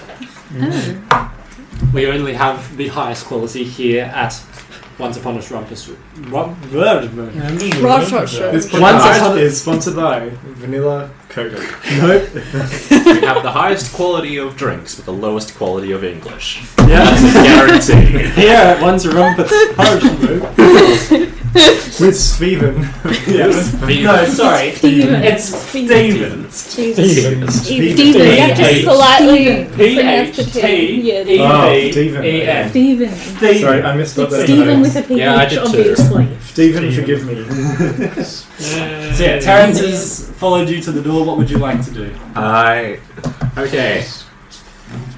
We only have the highest quality here at Once Upon a Rumpus Room. This Once upon podcast a- is sponsored by Vanilla Coke. Nope. We have the highest quality of drinks with the lowest quality of English. Yeah. Guarantee. Here at Once a Rumpus Room. With Steven. No, sorry. Steven. It's Steven. Steven. Steven. You have to slightly pronounce the T. P-H-T-E-V-E-N. Steven. Sorry, I misspelled that. Steven with a PH, Yeah, I did too. obviously. Steven, forgive me. So yeah, Terrence has followed you to the door. What would you like to do? Okay.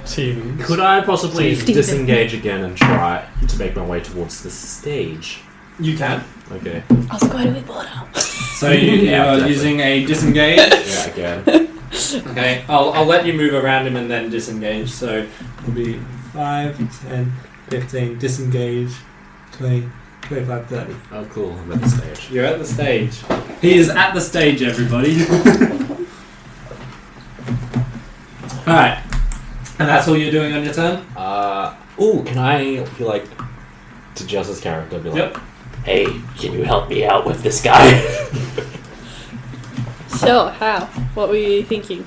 team. Could I possibly Steven. disengage again and try to make my way towards the stage? You can. Okay. I'll squirt it with water. So you Yeah, are definitely. using a disengage. Yeah, again. Okay, I'll let you move around him and then disengage. So it'll be 5, 10, 15, disengage, 20, 25, 30. Oh, cool. I'm at the stage. You're at the stage. He is at the stage, everybody. Alright. And that's all you're doing on your turn? Can I be like to Jess's character? Be like, Yep. hey, can you help me out with this guy? Sure, how? What were you thinking?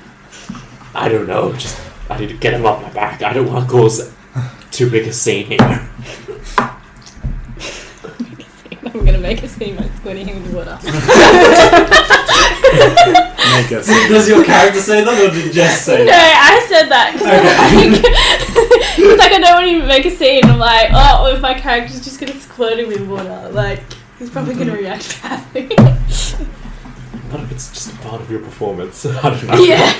I don't know. Just I need to get him off my back. I don't want to cause too big a scene here. I'm gonna make a scene by squirting him with water. Make us. Does your character say that or did Jess say No, that? I said that because it's like I don't want to even make a scene. I'm like, oh, if my character's just gonna squirt him with water, like he's probably gonna react badly. What if it's just a part of your performance? I don't know. Yeah.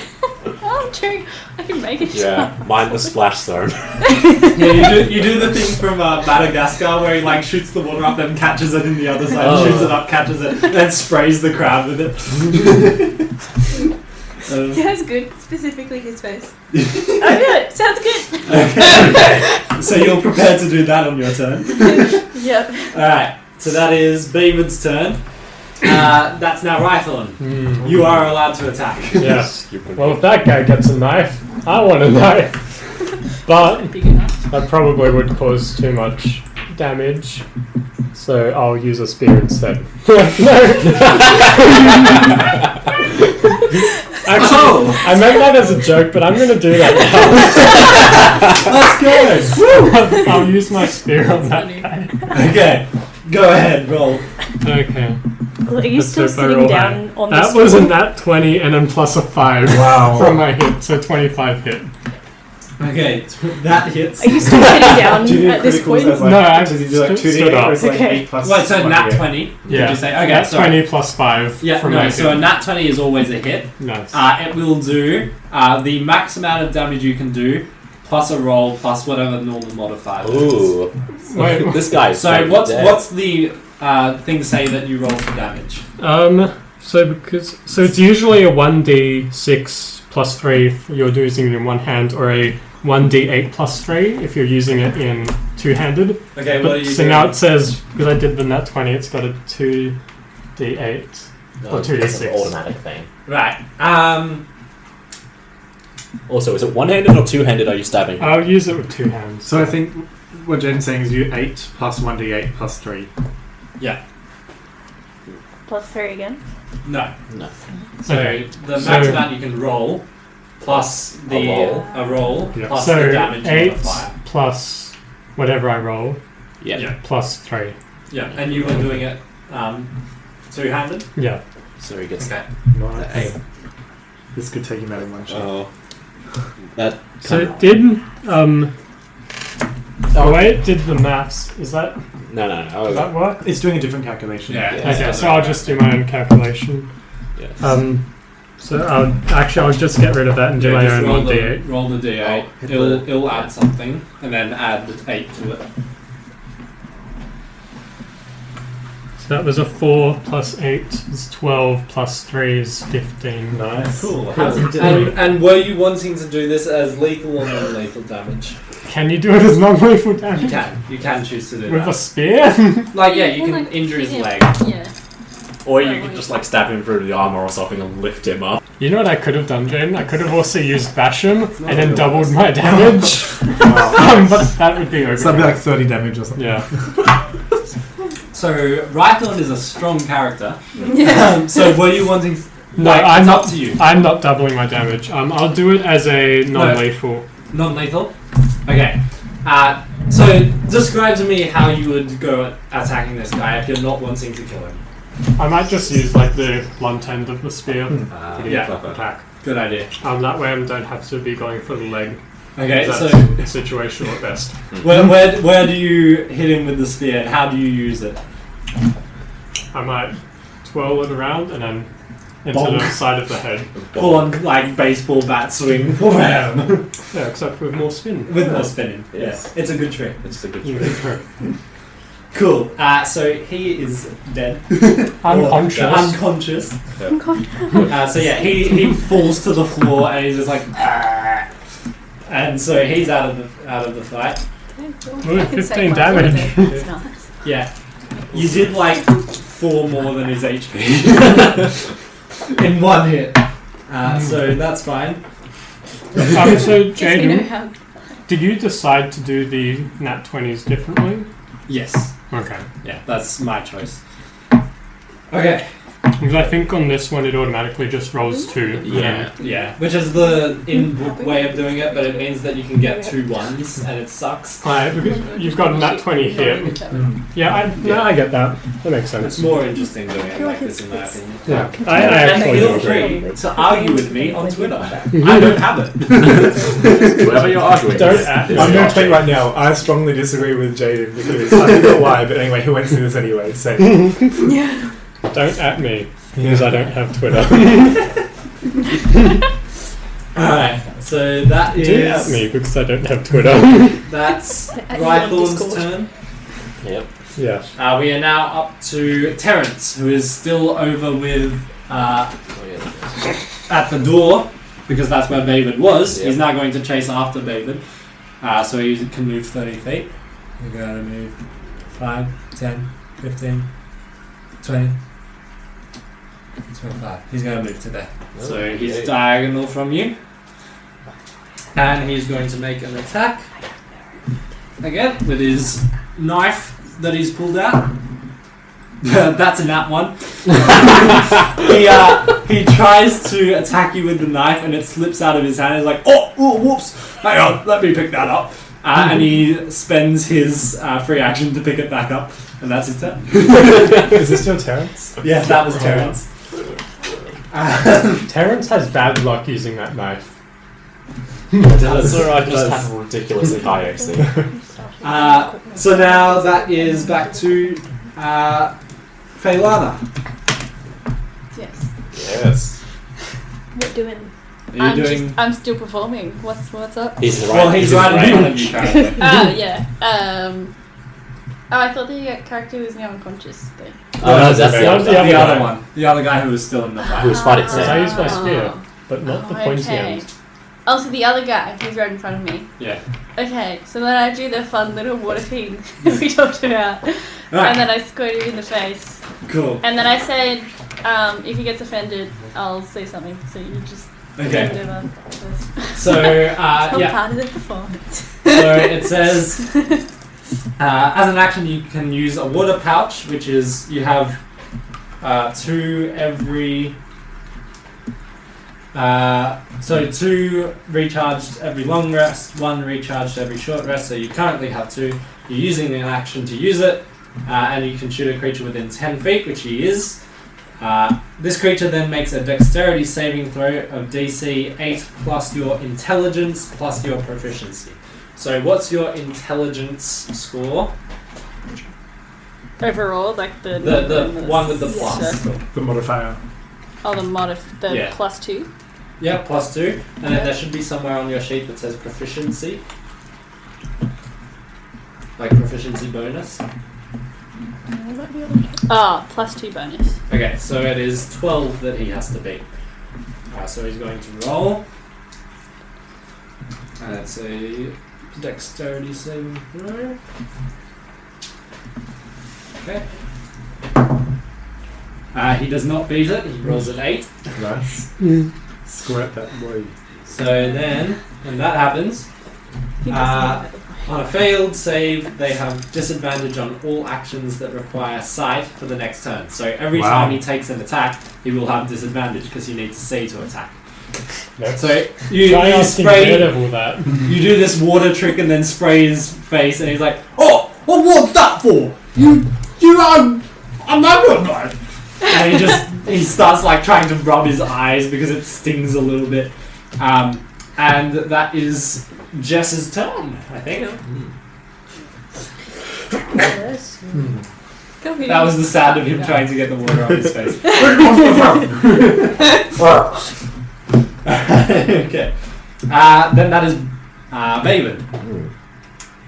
Oh, true. I can make it. Yeah, mind the splash zone. Yeah, you do the thing from Madagascar where he like shoots the water up, then catches it in the other side, Oh. shoots it up, catches it, then sprays the crowd with it. Yeah, that's good. Specifically his face. Oh, good. Sounds good. Okay. So you're prepared to do that on your turn. Yep. Alright, so that is Bavid's turn. That's now Rythorn. You are allowed to attack. Yeah. Well, if that guy gets a knife, I want a knife. But Big enough. that probably would cause too much damage. So I'll use a spear instead. Actually, I meant that as a joke, but I'm going to do that now. Let's go! I'll use my spear on that Funny. guy. Okay, go ahead, roll. Okay. Well, are you Let's still see if I sitting roll down on the That stool? was a nat 20 and then plus a 5 from my hit, so 25 hit. Okay, that hits. Are you still sitting down Do you do at this criticals point? as like, No, I did you do like 2d8 stood up. or is it like Okay. 8 plus Wait, so 1 nat d8? 20? Yeah. Did you say? Okay, Nat sorry. 20 plus 5 Yeah, from no, my so a hit. nat 20 is always a hit. Nice. It will do the max amount of damage you can do, plus a roll, plus whatever normal modifier is. Ooh. Wait, This guy's So fucking what's dead. what's the thing say that you roll for damage? So it's usually a 1d6 plus 3 if you're using it in one hand, or a 1d8 plus 3 if you're using it in two-handed. Okay, what are But, you so doing? now it says, because I did the nat 20, it's got a 2d8 or It's an 2d6. automatic thing. Right. Also, is it one-handed or two-handed? Are you stabbing? I'll use it with two hands. So I think what Jen's saying is you 8 plus 1d8 plus 3. Plus 3 again. No. No. So Okay. the So- max amount you can roll, plus the A roll. Yeah. plus So the damage 8 modifier. plus whatever I roll, Yeah. Yeah. plus 3. Yeah, and you were doing it two-handed. Yeah. So he gets Okay. Nice. This could take him out in one shot. Oh. That. So it did, the way it did the maths, is that, No. does that work? It's doing a different calculation. Yeah. Okay, so I'll just do my own calculation. Yes. So I'll just get rid of that and do Yeah, my just own roll 1d8. roll the d8. Oh, It'll add something, and then add 8 to it. So that was a 4 plus 8 is 12 plus 3 is 15. Nice. Cool. And were you wanting to do this as lethal or non-lethal damage? Can you do it as non-lethal damage? You can. You can choose to do With a that. spear? Like, yeah, you Or, can like, injure his hit him. leg. Yeah. Or you could just like stab him through the armor or something and lift him up. You know what I could have done, Jaden? I could have also used Bash him not and then real. doubled my damage. Wow. But that would be over. So that'd be like 30 damage or something. Yeah. So, Rythorn is a strong character. Yeah. So, were you wanting... No, like, I'm it's not. up to you. I'm not doubling my damage. I'll do it as a non-lethal. Non-lethal? Okay. So, describe to me how you would go at attacking this guy if you're not wanting to kill him. I might just use like the blunt end of the spear. Yeah. Clever. Attack. Good idea. That way I don't have to be going for the leg. Okay, That's so situational at best. where do you hit him with the spear and how do you use it? I might twirl it around and then into bonk. the side of the head. Full on like baseball bat swing. Wham! Yeah, except with more spin. With more spinning. Yes. Yeah. It's a good trick. It's a good trick. Cool. So he is dead. Unconscious. Unconscious. So yeah, he falls to the floor and he's just like, "Argh." And so he's out of the fight. Ooh, 15 damage. It's nice. Yeah, you did like 4 more than his HP in one hit. So that's fine. So Guess we know Jaden, how. did you decide to do the nat 20s differently? Yes. Okay. Yeah, that's my choice. Okay. Because I think on this one it automatically just rolls 2. Yeah. Yeah, which is the in-book way of doing it, but it means that you can get 2 1s, and it sucks. Because you've got a nat 20 hit. Yeah, I get that. That makes It's sense. more interesting doing it like this, in my opinion. Yeah. I And actually feel agree. free to argue with me on Twitter. I don't have it. Whoever you're arguing Don't with act- is I'm going your to tweet option. right now. I strongly disagree with Jaden because I forgot why, but anyway, he went through this anyway. So Don't at me. Because I don't have Twitter. Alright, so that Do at is... me because I don't have Twitter. That's At you on Rythorn's Discord. turn. Yep. Yeah. We are now up to Terrence, who is still over with... Oh, yeah. at the door, because that's where Bavid was. Yep. He's now going to chase after Bavid. So he can move 30 feet. We're going to move 5, 10, 15, 20, 25. He's going to move to there. So he's Okay. diagonal from you. And he's going to make an attack. Again, with his knife that he's pulled out. That's a nat 1. He tries to attack you with the knife and it slips out of his hand. He's like, oh, whoops, hang on, let me pick that up. And he spends his free action to pick it back up, and that's his turn. is this still Terrence? Yes, that was Terrence. Terrence has bad luck using that knife. That's alright, I just have a ridiculously high AC. So now that is back to Faelana. Yes. Yes. What doing? Are you doing? I'm still performing. What's up? He's right. Well, he's right in front of you currently. Yeah. Oh, I thought the character was now unconscious. Though. That's the the other other The guy. other one. The other guy who was still in the fight. Who was fighting Because I Sam. used my spear, but not the pointy Okay. end. Oh, so the other guy, he's right in front of me. Yeah. Okay, so then I do the fun little water thing we talked about. And Right. then I squirt him in the face. Cool. And then I said, if he gets offended, I'll say something. So you just do Okay. whatever. So It's all yeah. part of the performance. So it says, as an action, you can use a water pouch, which is you have 2 every. So 2 recharged every long rest, 1 recharged every short rest. So you currently have 2. You're using an action to use it, and you can shoot a creature within 10 feet, which he is. This creature then makes a dexterity saving throw of DC 8 plus your intelligence plus your proficiency. So what's your intelligence score? Overall, like the one with the plus. circle. The modifier. Oh, the Yeah. +2. Yeah, +2. And then there should be somewhere on your sheet that says proficiency. Like proficiency bonus. Ah, +2 bonus. Okay, so it is 12 that he has to beat. So he's going to roll. And it's a dexterity saving throw. Okay. He does not beat it, he rolls an 8. Nice. Squirt that boy. So then, when that happens, He doesn't on a failed save, they have disadvantage on all actions that require sight for the next turn. So every Wow. time he takes an attack, he will have disadvantage because you need to see to attack. Let's So you try asking spray, Daredevil that. you do this water trick and then spray his face, and he's like, "Oh, well, what's that for? I'm not good guy." And he starts like trying to rub his eyes because it stings a little bit. And that is Jess's turn, I think. Come here. That was the sound of him trying to get the water off his face. Okay. Then that is Bavid.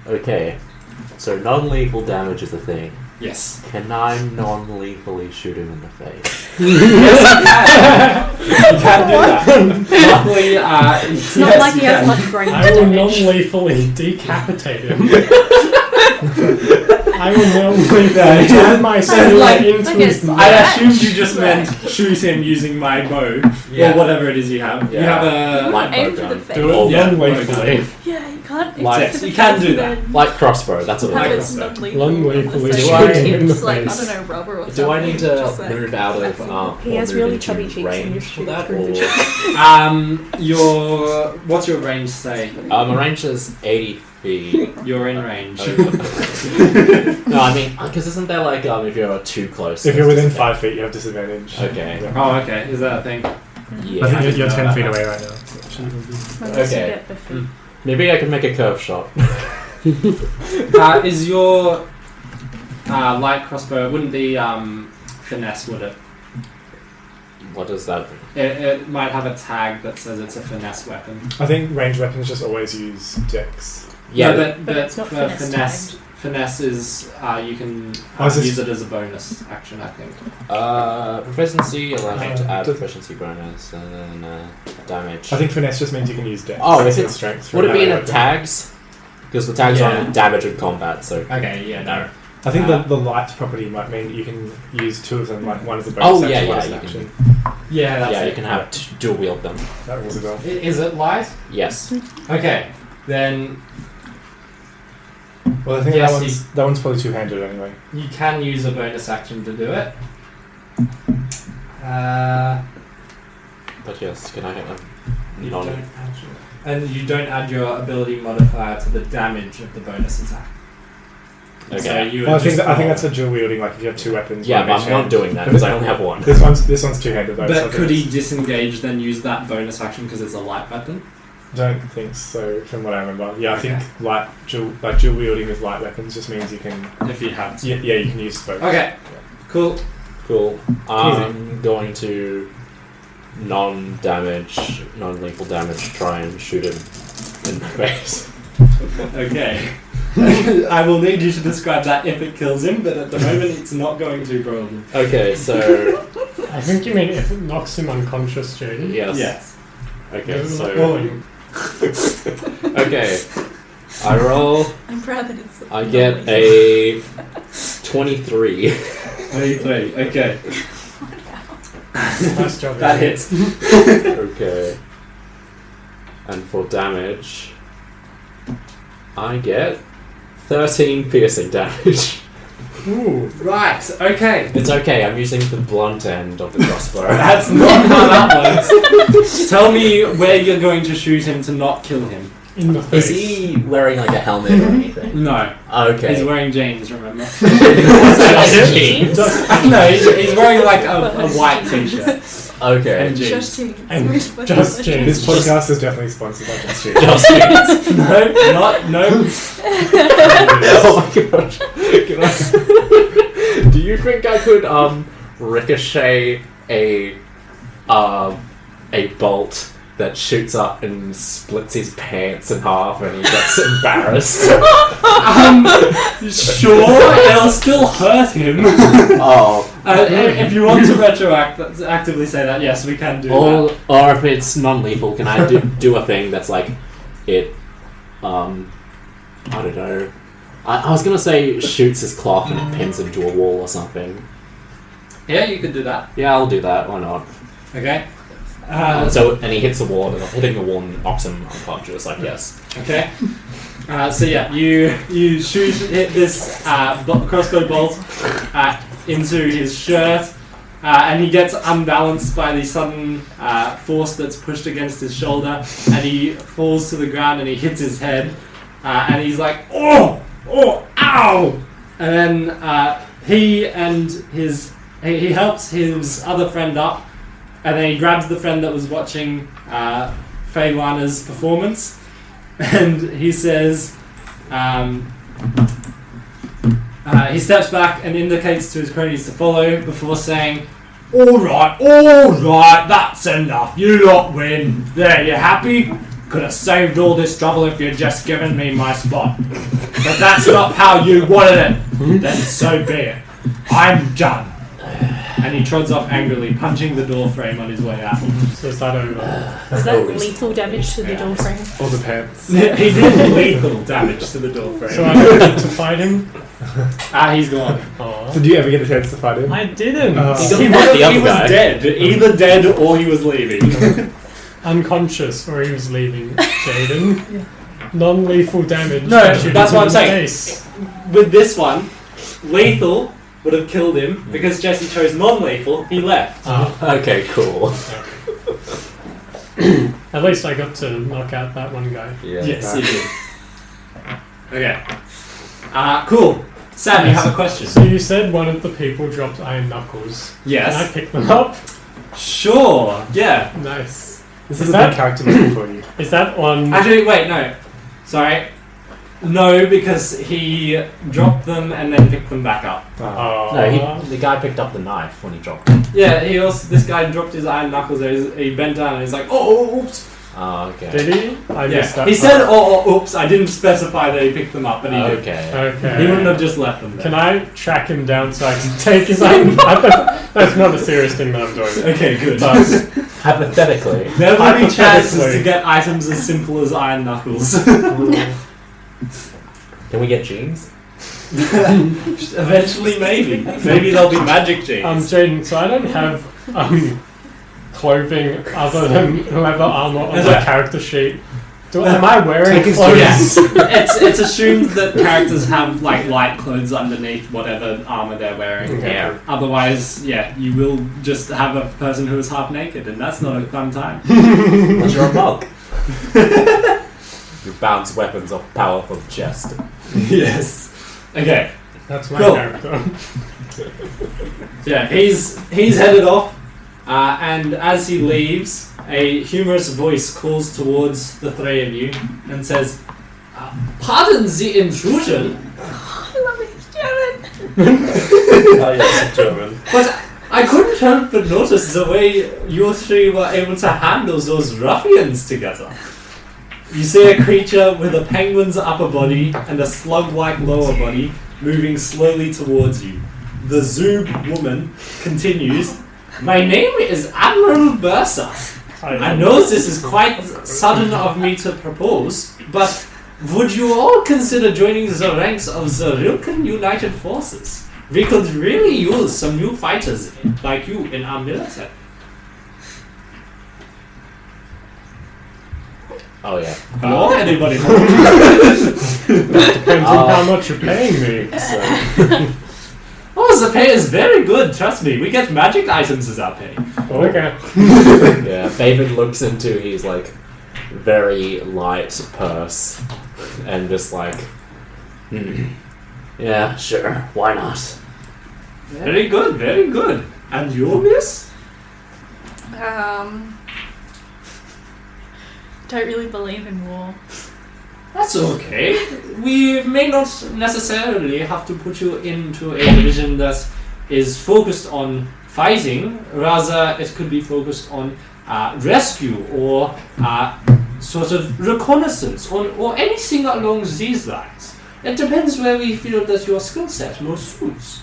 Okay. So non-lethal damage is a thing. Yes. Can I non-lethally shoot him in the face? Yes, you can do that. Luckily, It's not like he has much brain I will damage. non-lethally decapitate him. I will non-lethally turn my sailor like, into okay, his so I neck. assumed you just meant shoot him using my bow, Yeah. or whatever it is you have. You Yeah. have a Light Aim bow for the gun. face. Do it Yeah. non-lethally. Yeah, you can't. Like- aim for the you can face do and that. then Like crossbow, that's what have I it crossbow. non-lethal. Non-lethally It's shoot like him in the tips, like, I face. don't know, rubber or something. Do I need to Just like- move out of He or has move really into chubby cheeks and range you for shoot that, through the or- cheeks. what's your range say? My range is 80 feet. You're in range. No, I mean, because isn't there like if you're too close? If you're within 5 feet, you have disadvantage. Okay. Yeah. Oh, okay. Is that a thing? Yeah. I think didn't you're know 10 that. feet away right now. Unless you Okay. get the feet. Maybe I can make a curve shot. Is your light crossbow? It wouldn't be finesse, would it? What does that? It might have a tag that says it's a finesse weapon. I think ranged weapons just always use dex. Yeah, No, But it's not for finesse finesse is you can Oh, is this- use it as a bonus action, I think. proficiency allows you to add does- proficiency bonus and then damage. I think finesse just means you can use dex. Oh, if instead of it's- strength. Would it be in a the tags? Because the tags are Yeah. on damage and combat, so. Okay, yeah, no. I think the light property might mean that you can use two of them, like one as a bonus Oh, action, yeah, one yeah, as an you action. Yeah, that's Yeah, it. you can have dual wield them. That rules it well. Is it light? Yes. Okay, then Well, I think Yes, that one's probably two-handed anyway. you can use a bonus action to do it. But yes, can I get them? You Non- don't add and you don't add your ability modifier to the damage of the bonus attack. So Okay. you Well, I would think just that's roll. a dual wielding. Like if you have two weapons. Yeah, one but each I'm not hand. doing that because I only have one. This one's two-handed though. so I But think could he it's- disengage then use that bonus action because it's a light weapon? Don't think so, from what I remember. Yeah, I think Okay. dual wielding with light weapons just means you can. If you have to. Yeah, you can use both. Okay, cool. Cool. I'm going to non-damage, non-lethal damage, try and shoot him in the face. Okay. I will need you to describe that if it kills him, but at the moment it's not going to probably. Okay, so I think you mean if it knocks him unconscious, Jaden. yes. Yes. Okay, so Rolling. okay, I roll. I'm proud that it's. I get a 23. 23, okay. Nice job. That Jaden. hits. Okay. And for damage, I get 13 piercing damage. Ooh. Right, okay. It's okay, I'm using the blunt end of the crossbow. That's not how that works. Tell me where you're going to shoot him to not kill him. In the face. Is he wearing like a helmet or anything? No. Okay. He's wearing jeans, remember? Just jeans. No, he's wearing like a white t-shirt. Okay. And jeans. Just jeans. And With- just with- jeans. This podcast is definitely sponsored by Just Shoot. Just jeans. No. Oh my gosh. Do you think I could ricochet a bolt that shoots up and splits his pants in half and he gets embarrassed? Sure, it'll still hurt him. Oh. If you want to actively say that, yes, we can do that. Or if it's non-lethal, can I do a thing that's like it? I don't know. I was gonna say shoots his cloth and it pins him to a wall or something. Yeah, you could do that. Yeah, I'll do that. Why not? Okay. And he hits the wall, and hitting the wall knocks him unconscious. Like yes. Okay. So yeah, you hit this crossbow bolt into his shirt, and he gets unbalanced by the sudden force that's pushed against his shoulder, and he falls to the ground and he hits his head, and he's like, oh, ow! And then he helps his other friend up, and then he grabs the friend that was watching Faelana's performance, and he says, He steps back and indicates to his cronies to follow before saying, Alright, that's enough. You lot win. There, you happy? Could have saved all this trouble if you'd just given me my spot. But that's not how you wanted it. Then so be it. I'm done. And he trods off angrily, punching the door frame on his way out. So is that over? Is that lethal damage to the door frame? All depends. He did lethal damage to the door frame. So I don't get to fight him? He's gone. Aw. Did you ever get a chance to fight him? I didn't. He was guy. dead. Either dead or he was leaving. Unconscious, or he was leaving. Jaden. Non-lethal damage. No, I shoot that's him what in I'm the saying. face. With this one, lethal would have killed him because Jesse chose non-lethal. He left. Okay, cool. At least I got to knock out that one guy. Yeah. Yes, he did. Okay. Cool. Sam, you have a question? So you said one of the people dropped iron knuckles. Yes. Can I pick them up? Sure. Yeah. Nice. This Is is a that- big character movie for you. Is that on? Actually, wait. No. Sorry. No, because he dropped them and then picked them back up. Oh. No, the guy picked up the knife when he dropped it. Yeah. This guy dropped his iron knuckles. He bent down and he's like, oh, oops. Oh, okay. Did he? I missed that. He part. said, oops. I didn't specify that he picked them up, but he did. Okay. Okay. He wouldn't have just left them there. Can I track him down so I can take his iron? That's not a serious thing that I'm doing. Okay, good. But Hypothetically. There will be chances Hypothetically. to get items as simple as iron knuckles. Can we get jeans? Eventually, maybe. Maybe there'll be magic jeans. Jaden, so I don't have clothing other than leather armor on Is my it- character sheet. Am I wearing Take his clothes? Yes. it's assumed that characters have like light clothes underneath whatever armor they're wearing. Okay. Yeah. Otherwise, you will just have a person who is half naked, and that's not a fun time. But you're a monk. You bounce weapons off powerful chest. Yes. Okay. That's my Cool. character. Yeah, he's headed off, and as he leaves, a humorous voice calls towards the three of you and says, "Pardon the intrusion, I love it, Jared. Oh, yes, German. but I couldn't help but notice the way you three were able to handle those ruffians together. You see a creature with a penguin's upper body and a slug-like lower body moving slowly towards you. The Zoob woman continues, My name is Admiral Bursa. I know this is quite sudden of me to propose, but would you all consider joining the ranks of the Rilken United Forces? We could really use some new fighters like you in our military. Oh, yeah. Hello, anybody? Depends on how much you're paying me. So, Oh, the pay is very good, trust me. We get magic items as our pay. Okay. yeah, David looks into his, like, very light purse and just like, yeah, sure, why not? Very good, very good. And you, miss? Don't really believe in war. That's okay. We may not necessarily have to put you into a division that is focused on fighting. Rather, it could be focused on rescue or sort of reconnaissance or anything along these lines. It depends where we feel that your skill set most suits.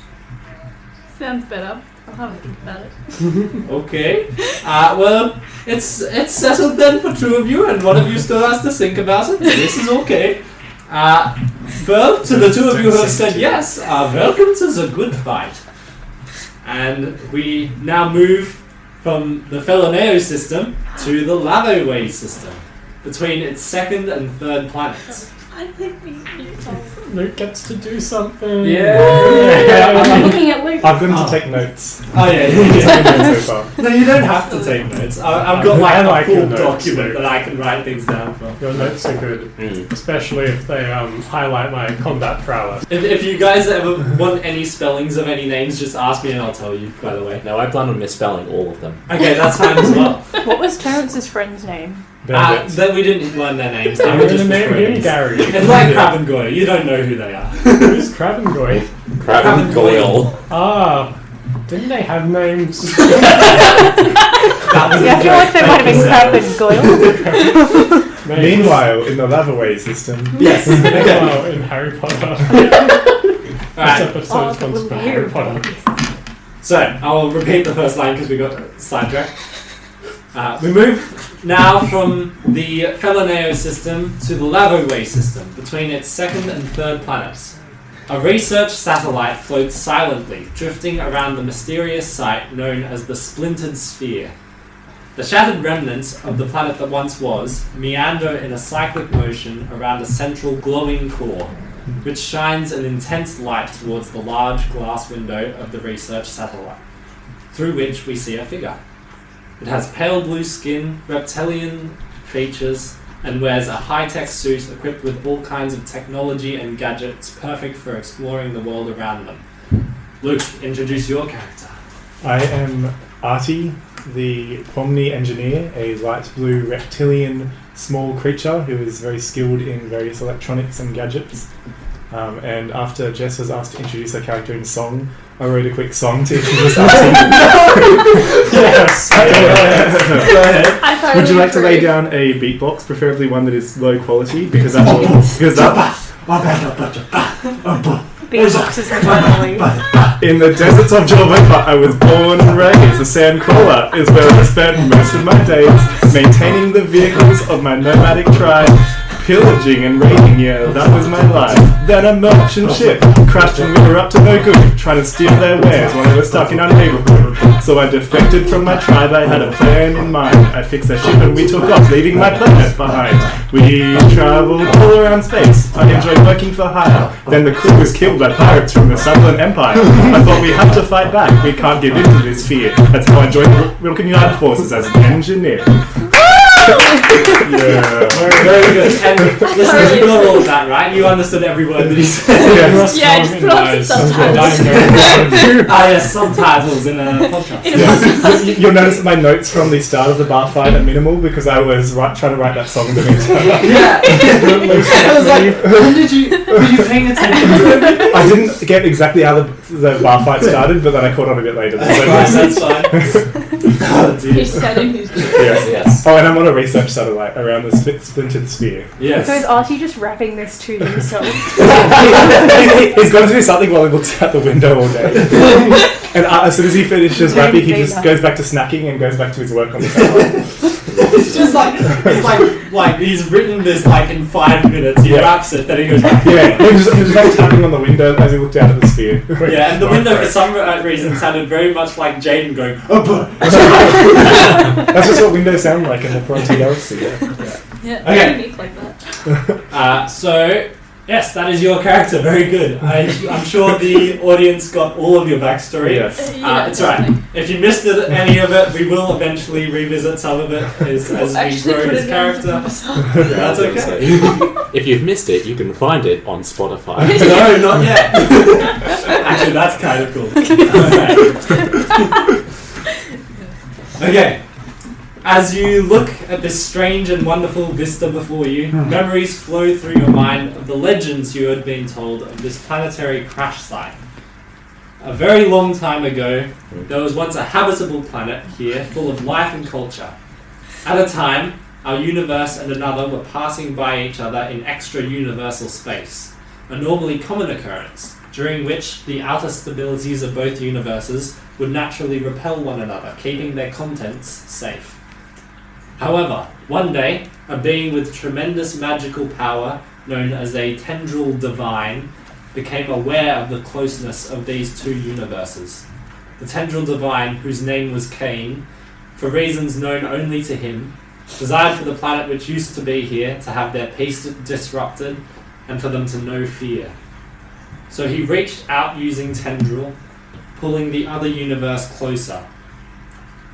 Sounds better. I'll have a think about it. Okay. Well, it's settled then for two of you, and one of you still has to think about it. This is okay. Well, to the two of you who have said yes, welcome to the good fight. And we now move from the Felanao system to the Lavoway system, between its second and third planets. Luke gets to do something. I'm looking at Luke. I've got to take notes. Oh yeah. So far. No, you don't have to take notes. I've got I like like a your full notes, document Luke. that I can write things down for. Your notes are good, especially if they highlight my combat prowess. If you guys ever want any spellings of any names, just ask me and I'll tell you, by the way. No, I plan on misspelling all of them. Okay, that's fine as well. What was Terrence's friend's name? Then we didn't learn their names. They I'm were gonna just name him friends. Gary. It's like Crab and Goy. You don't know who they are. Who's Crab and Goy? Crab and Goyle. Ah, didn't they have names? That was Yeah, I feel like they might have been Crab and Goyle. Meanwhile, in the Lavoway system, Yes. Meanwhile, in Harry Potter. This Alright, episode is sponsored by Harry Potter. so I'll repeat the first line because we got sidetracked. We move now from the Felanao system to the Lavoway system, between its second and third planets. A research satellite floats silently, drifting around the mysterious site known as the Splintered Sphere. The shattered remnants of the planet that once was meander in a cyclic motion around a central glowing core, which shines an intense light towards the large glass window of the research satellite, through which we see a figure. It has pale blue skin, reptilian features, and wears a high-tech suit equipped with all kinds of technology and gadgets perfect for exploring the world around them. Luke, introduce your character. I am Arty, the Quamni engineer, a light blue reptilian small creature who is very skilled in various electronics and gadgets. And after Jess was asked to introduce her character in song, I wrote a quick song to introduce Arty. Yes. Go ahead. I totally Would you like to lay approve. down a beatbox, preferably one that is low quality, because that Beatboxes are finally. in the deserts of Java, I was born and raised. The Sandcrawler is where I spent most of my days, maintaining the vehicles of my nomadic tribe, pillaging and raiding, yeah, that was my life. Then a merchant ship crashed and we were up to no good, trying to steal their wares while they were stuck in our neighborhood. So I defected from my tribe, I had a plan in mind. I fixed their ship and we took off, leaving my planet behind. We traveled all around space, I enjoyed working for hire. Then the crew was killed by pirates from the Southern Empire. I thought we have to fight back, we can't give in to this fear. That's how I joined the Wilkin United Forces as an engineer. Yeah. Very good. And listeners, you got all of that, right? You understood every word that he said. Yes. Yeah, just put on some subtitles. Yes, subtitles in a podcast. Yeah. You'll notice that my notes from the start of the bar fight are minimal because I was trying to write that song in the meantime. Yeah. I was like, when did you, were you paying attention to it? I didn't get exactly how the bar fight started, but then I caught on a bit later. That's fine. Oh, dear. He's setting his Yes. Yes. Oh, and I'm on a research satellite around the Splintered Sphere. Yes. So is Arty just rapping this to himself? He's got to do something while he looks out the window all day. And as soon as he finishes rapping, he just goes back to snacking and goes back to his work on the satellite. It's just like he's written this like in 5 minutes. He raps it, then he goes. Yeah, he was just like tapping on the window as he looked out at the sphere. Yeah, and the window for some reason sounded very much like Jaden going. That's just what windows sound like in the Parontie Galaxy. Yeah. Yeah, Okay. unique like that. So yes, that is your character. Very good. I'm sure the audience got all of your backstory. Yes. It's alright. If you missed any of it, we will eventually revisit some of it as we grow his character. That's okay. If you've missed it, you can find it on Spotify. No, not yet. Actually, that's kind of cool. Okay. As you look at this strange and wonderful vista before you, memories flow through your mind of the legends you had been told of this planetary crash site. A very long time ago, there was once a habitable planet here full of life and culture. At a time, our universe and another were passing by each other in extra-universal space, a normally common occurrence, during which the outer stabilities of both universes would naturally repel one another, keeping their contents safe. However, one day, a being with tremendous magical power, known as a tendril divine, became aware of the closeness of these two universes. The tendril divine, whose name was Cain, for reasons known only to him, desired for the planet which used to be here to have their peace disrupted and for them to know fear. So he reached out using tendril, pulling the other universe closer.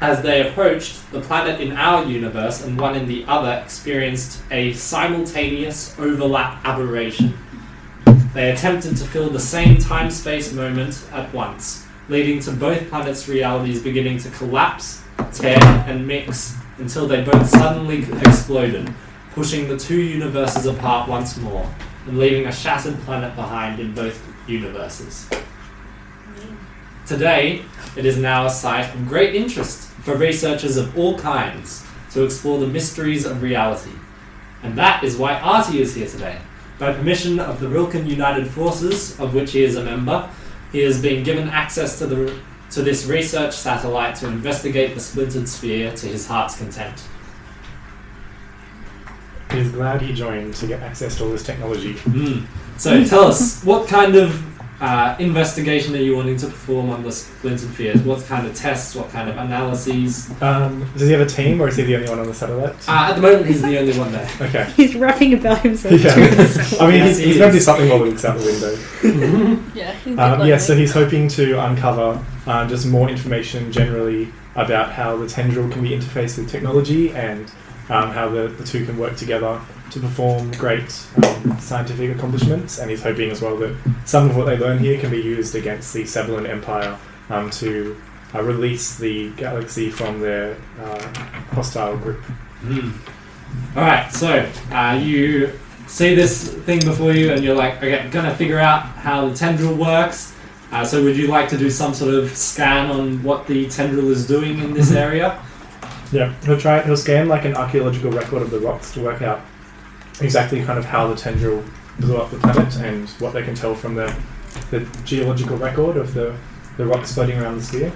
As they approached, the planet in our universe and one in the other experienced a simultaneous overlap aberration. They attempted to fill the same time-space moment at once, leading to both planets' realities beginning to collapse, tear, and mix until they both suddenly exploded, pushing the two universes apart once more, and leaving a shattered planet behind in both universes. Today, it is now a site of great interest for researchers of all kinds to explore the mysteries of reality. And that is why Arty is here today. By permission of the Rilken United Forces, of which he is a member, he has been given access to this research satellite to investigate the splintered sphere to his heart's content. He's glad he joined to get access to all this technology. So tell us, what kind of investigation are you wanting to perform on the splintered spheres? What kind of tests, what kind of analyses? Does he have a team, or is he the only one on the satellite? At the moment, he's the only one there. Okay. He's rapping about himself. Yeah. I mean, Yes, he's going to do something while he looks out the window. Yeah. he's a bit lonely. So he's hoping to uncover just more information generally about how the tendril can be interfaced with technology and how the two can work together to perform great scientific accomplishments. And he's hoping as well that some of what they learn here can be used against the Sebulon Empire to release the galaxy from their hostile group. Alright, so you see this thing before you and you're like, okay, I'm going to figure out how the tendril works. So would you like to do some sort of scan on what the tendril is doing in this area? Yeah, he'll scan like an archaeological record of the rocks to work out exactly kind of how the tendril blew up the planet and what they can tell from the geological record of the rocks floating around the sphere.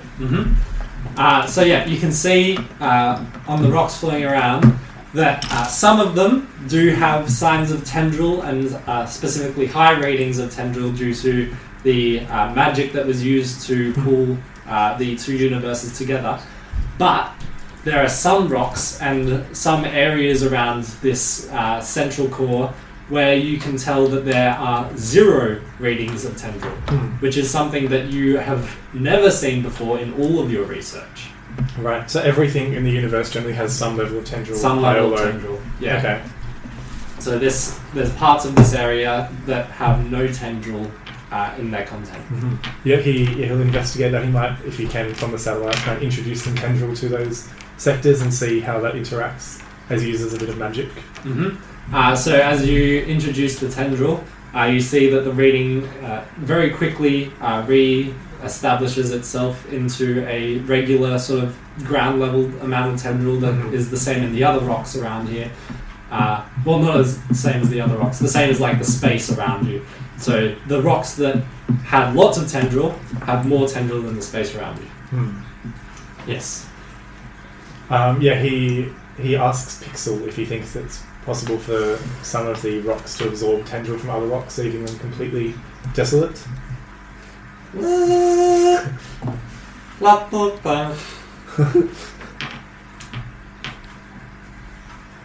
So yeah, you can see on the rocks floating around that some of them do have signs of tendril and specifically high ratings of tendril due to the magic that was used to pull the two universes together. But there are some rocks and some areas around this central core where you can tell that there are 0 readings of tendril, which is something that you have never seen before in all of your research. Right, so everything in the universe generally has some level of tendril. Some high level or of low. tendril. Yeah. Okay. So there's parts of this area that have no tendril in their content. Yeah, he'll investigate that. He might, if he can, from the satellite, try and introduce some tendril to those sectors and see how that interacts as he uses a bit of magic. So as you introduce the tendril, you see that the reading very quickly re-establishes itself into a regular sort of ground level amount of tendril that is the same in the other rocks around here. Well, not as the same as the other rocks, the same as like the space around you. So the rocks that have lots of tendril have more tendril than the space around you. Yes. He asks Pixel if he thinks it's possible for some of the rocks to absorb tendril from other rocks, leaving them completely desolate. The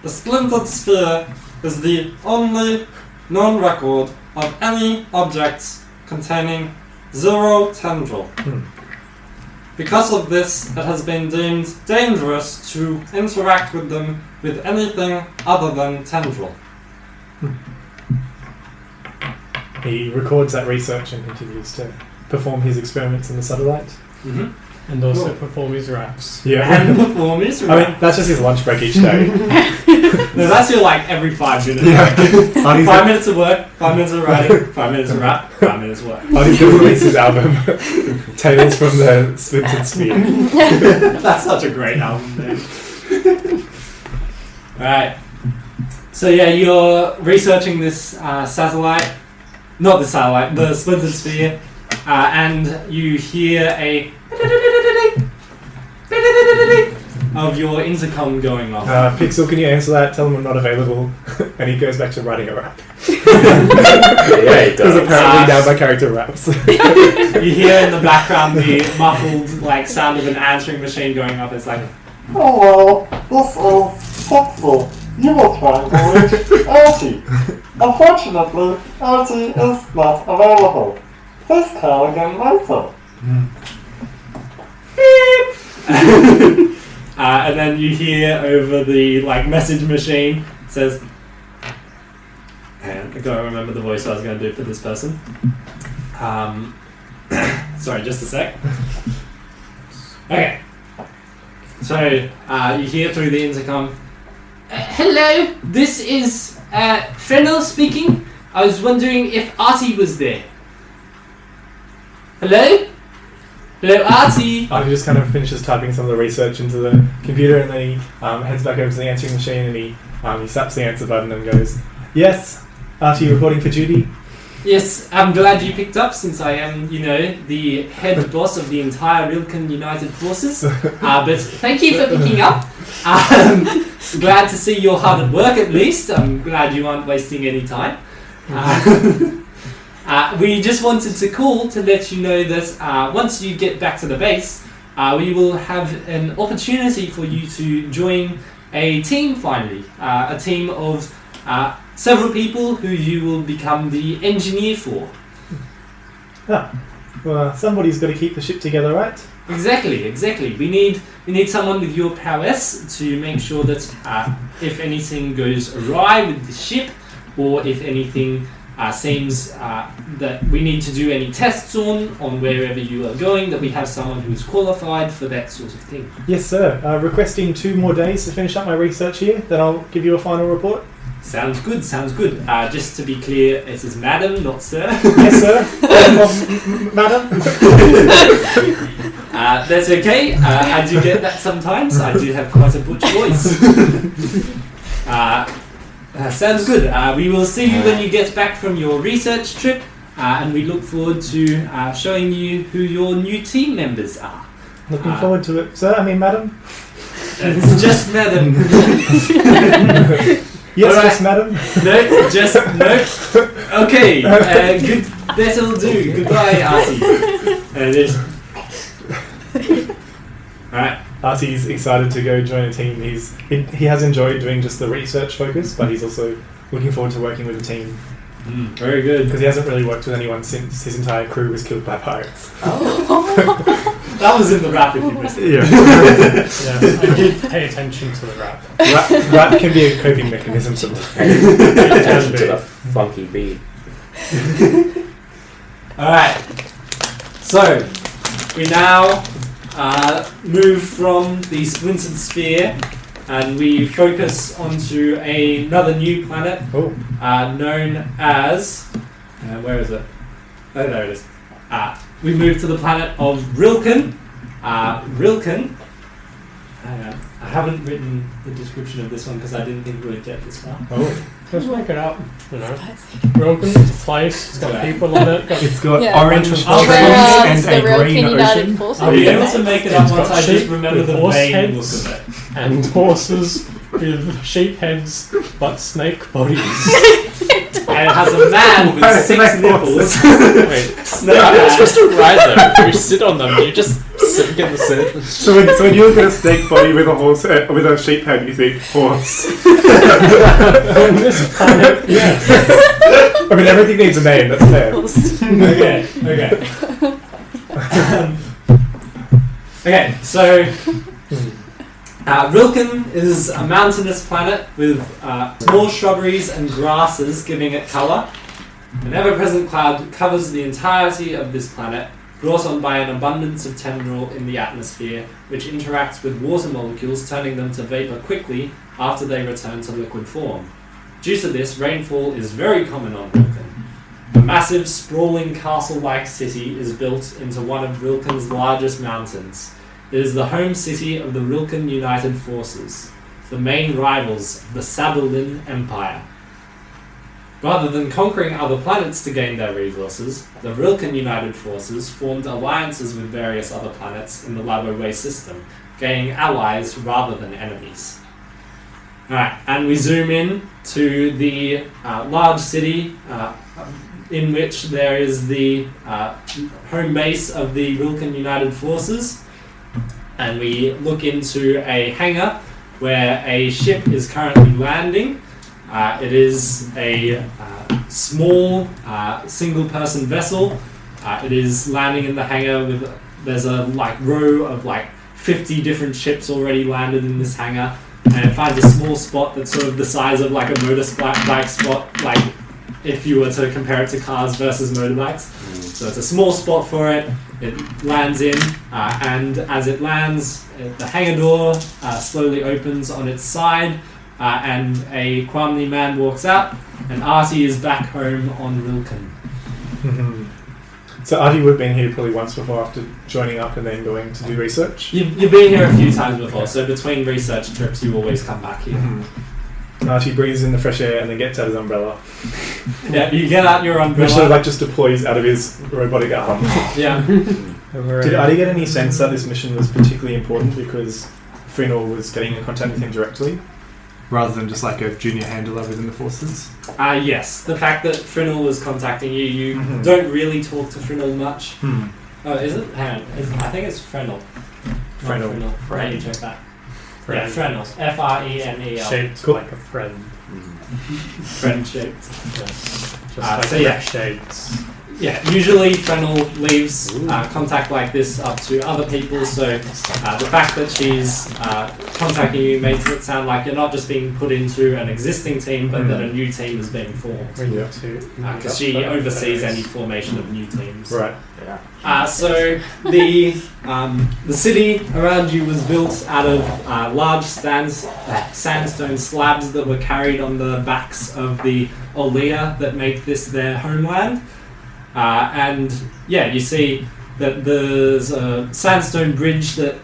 splintered sphere is the only known record of any objects containing 0 tendril. Because of this, it has been deemed dangerous to interact with them with anything other than tendril. He records that research and continues to perform his experiments in the satellite. And also perform his raps. Yeah. And perform his rap. I mean, that's just his lunch break each day. No, that's your like every 5 minutes. Yeah. 5 minutes of work, 5 minutes of writing, 5 minutes of rap, 5 minutes of work. He's going to release his album, Tales from the Splintered Sphere. That's such a great album name. Alright. So yeah, you're researching this satellite. Not the satellite, the splintered sphere. And you hear a of your intercom going off. Pixel, can you answer that? Tell him I'm not available. And he goes back to writing a rap. Yeah, he Because does. apparently now my character raps. You hear in the background the muffled like sound of an answering machine going off. It's like, Hello, this is Pixel. You were trying to reach Arty. Unfortunately, Arty is not available. Please call again later. and then you hear over the like message machine it says, and I gotta remember the voice I was going to do for this person. Sorry, just a sec. Okay. So you hear through the intercom, hello, this is Felanao speaking. I was wondering if Arty was there. Hello? Hello, Arty. Arty just kind of finishes typing some of the research into the computer, and then he heads back over to the answering machine, and he slaps the answer button and goes, "Yes, Arty reporting for duty." Yes, I'm glad you picked up since I am, the head boss of the entire Rilken United Forces. But thank you for picking up. Glad to see you're hard at work at least. I'm glad you aren't wasting any time. We just wanted to call to let you know that once you get back to the base, we will have an opportunity for you to join a team finally. A team of several people who you will become the engineer for. Well, somebody's got to keep the ship together, right? Exactly. We need someone with your prowess to make sure that if anything goes awry with the ship, or if anything seems that we need to do any tests on wherever you are going, that we have someone who's qualified for that sort of thing. Yes, sir. Requesting 2 more days to finish up my research here, then I'll give you a final report. Sounds good. Just to be clear, it is madam, not sir. Yes, sir. Madam. That's okay. I do get that sometimes. I do have quite a butch voice. Sounds good. We will see you when you get back from your research trip, and we look forward to showing you who your new team members are. Looking forward to it, sir. I mean, madam. It's just madam. Yes, right. yes, madam. No, just no. Okay, good. That'll do. Goodbye, Arty. Alright. Arty's excited to go join a team. He has enjoyed doing just the research focus, but he's also looking forward to working with a team. Very good. Because he hasn't really worked with anyone since his entire crew was killed by pirates. That was in the rap if you missed it. Yeah. I did pay attention to the rap. Rap can be a coping mechanism sometimes. Attention to the funky beat. Alright. So, we now move from the splintered sphere and we focus onto another new planet known as... where is it? Oh, there it is. We move to the planet of Rilken. Rilken. Hang on. I haven't written the description of this one because I didn't think we would get this far. Just make it up, Rilken, it's a place, it's got people on it. It's got orange trees and and a green ocean. I'll be able to make it up once I just remember the main look of it. And horses with sheep heads but snake bodies. And it has a man with 6 nipples. Wait, Snake you're man. supposed to ride them. You sit on them. You just sit and sit. So when you look at a snake body with a horse with a sheep head, you think horse. On this planet, yes. I mean, everything needs a name. That's fair. Okay. So Rilken is a mountainous planet with small shrubberies and grasses giving it colour. An ever-present cloud covers the entirety of this planet, brought on by an abundance of tendril in the atmosphere, which interacts with water molecules, turning them to vapour quickly after they return to liquid form. Due to this, rainfall is very common on Rilken. A massive, sprawling castle-like city is built into one of Rilken's largest mountains. It is the home city of the Rilken United Forces, the main rivals of the Sabelin Empire. Rather than conquering other planets to gain their resources, the Rilken United Forces formed alliances with various other planets in the Lavoway system, gaining allies rather than enemies. Alright, and we zoom in to the large city in which there is the home base of the Rilken United Forces. And we look into a hangar where a ship is currently landing. It is a small single-person vessel. It is landing in the hangar with there's a row of 50 different ships already landed in this hangar, and it finds a small spot that's sort of the size of a motorbike spot, if you were to compare it to cars versus motorbikes. So it's a small spot for it. It lands in, and as it lands, the hangar door slowly opens on its side, and a Quamni man walks out, and Arty is back home on Rilken. So Arty would have been here probably once before after joining up and then going to do research. You've been here a few times before, so between research trips, you always come back here. Arty breathes in the fresh air and then gets out his umbrella. Yeah, you get out your umbrella. Which sort of like just deploys out of his robotic arm. Yeah. Did Arty get any sense that this mission was particularly important because Felanao was getting in contact with him directly, rather than just like a junior handler within the forces? Yes, the fact that Felanao was contacting you, you don't really talk to Felanao much. Oh, is it? Hang on. I think it's Felanao. Felanao. Let me check that. Friend. Yeah, Felanao. F-R-E-N-E-L. Shaped Cool. like a friend. Friend shaped. Just like so yeah. shapes. Yeah, usually Felanao leaves contact like this up to other people, so the fact that she's contacting you makes it sound like you're not just being put into an existing team, but that a new team is being formed. Because she oversees any formation of new teams. Right. So the city around you was built out of large sandstone slabs that were carried on the backs of the Olliea that make this their homeland. And yeah, you see that there's a sandstone bridge that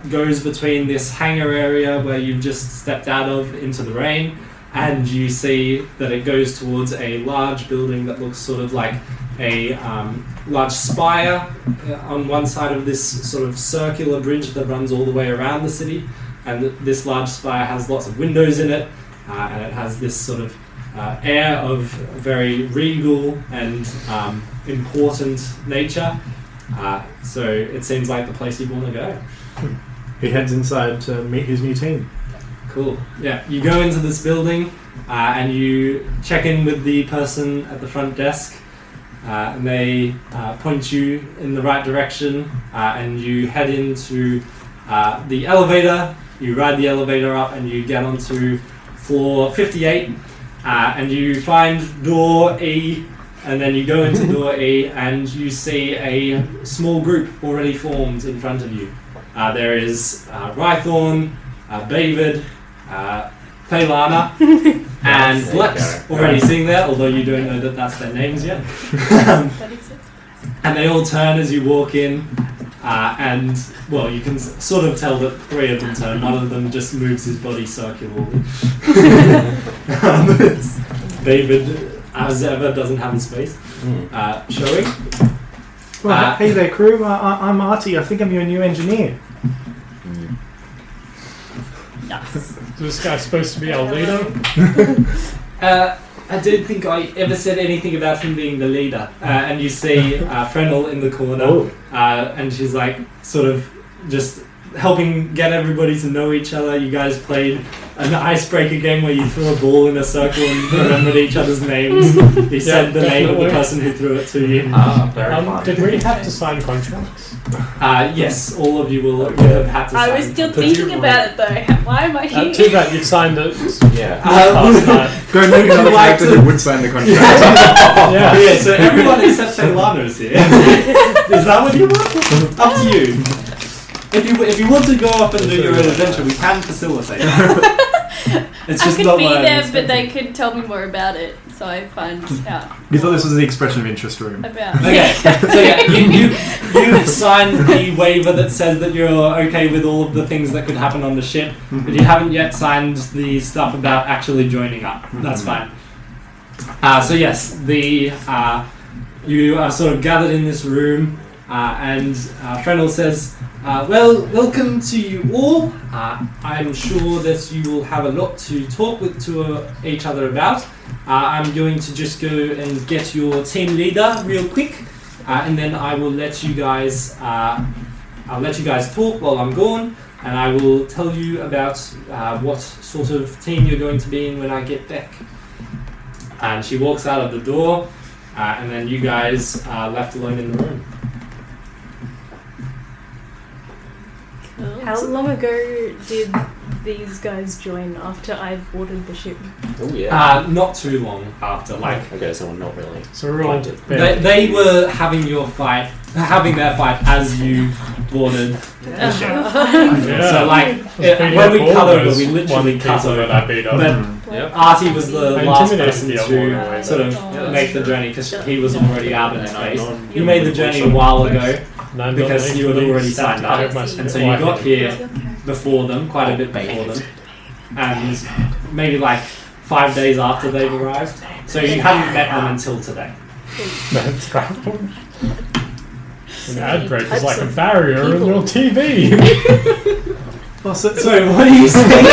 goes between this hangar area where you've just stepped out of into the rain, and you see that it goes towards a large building that looks sort of like a large spire on one side of this sort of circular bridge that runs all the way around the city, and this large spire has lots of windows in it, and it has this sort of air of very regal and important nature. So it seems like the place you'd want to go. He heads inside to meet his new team. Cool. Yeah, you go into this building and you check in with the person at the front desk, and they point you in the right direction, and you head into the elevator. You ride the elevator up and you get onto floor 58. And you find door E, and then you go into door E, and you see a small group already formed in front of you. There is Rythorn, Bavid, Faelana, and Bleps already sitting there, although you don't know that that's their names yet. And they all turn as you walk in, and, well, you can sort of tell that three of them turn. One of them just moves his body circularly. David, as ever, doesn't have his face showing. Well, hey there, crew. I'm Arty. I think I'm your new engineer. Yes. Is this guy supposed to be our leader? I don't think I ever said anything about him being the leader. And you see Felanao in the corner, and she's like sort of just helping get everybody to know each other. You guys played an icebreaker game where you threw a ball in a circle and remembered each other's names. You said the name of the person who threw it to you. Very fun. Did we have to sign contracts? Yes, all of you will have had to sign. I was still thinking about it though. Why am I here? Too bad you signed it. Yeah. Last night. Go and meet another character who would sign the contract. Yeah, so everyone except Faelana is here. Is that what you want? Up to you. If you want to go up and do your own adventure, we can facilitate. It's just I could not be what there, I'm but they could tell me more about it, so I find out. You thought this was the expression of interest room. About Okay, so yeah, you've signed the waiver that says that you're okay with all of the things that could happen on the ship, but you haven't yet signed the stuff about actually joining up. That's fine. So yes, you are sort of gathered in this room, and Felanao says, well, welcome to you all. I'm sure that you will have a lot to talk to each other about. I'm going to just go and get your team leader real quick, and then I will let you guys. I'll let you guys talk while I'm gone, and I will tell you about what sort of team you're going to be in when I get back. And she walks out of the door, and then you guys are left alone in the room. How long ago did these guys join after I boarded the ship? Oh yeah. Not too long after, like Okay, so not really. So we're all they were having their fight as you boarded the ship. Yeah. So like when we cut over, we literally cut over. that beat up. But Yep. Arty was the I last intimidated person the other to one anyway, sort of though. make the journey because he was already out in space. non- You made the journey a while ago No, because you had already signed up, and so you got here Okay. before them, quite a bit before them, and maybe like 5 days after they've arrived. So you hadn't met them until today. That's travel. An ad break is types like a of barrier in people. your TV. Well, so So what are you saying?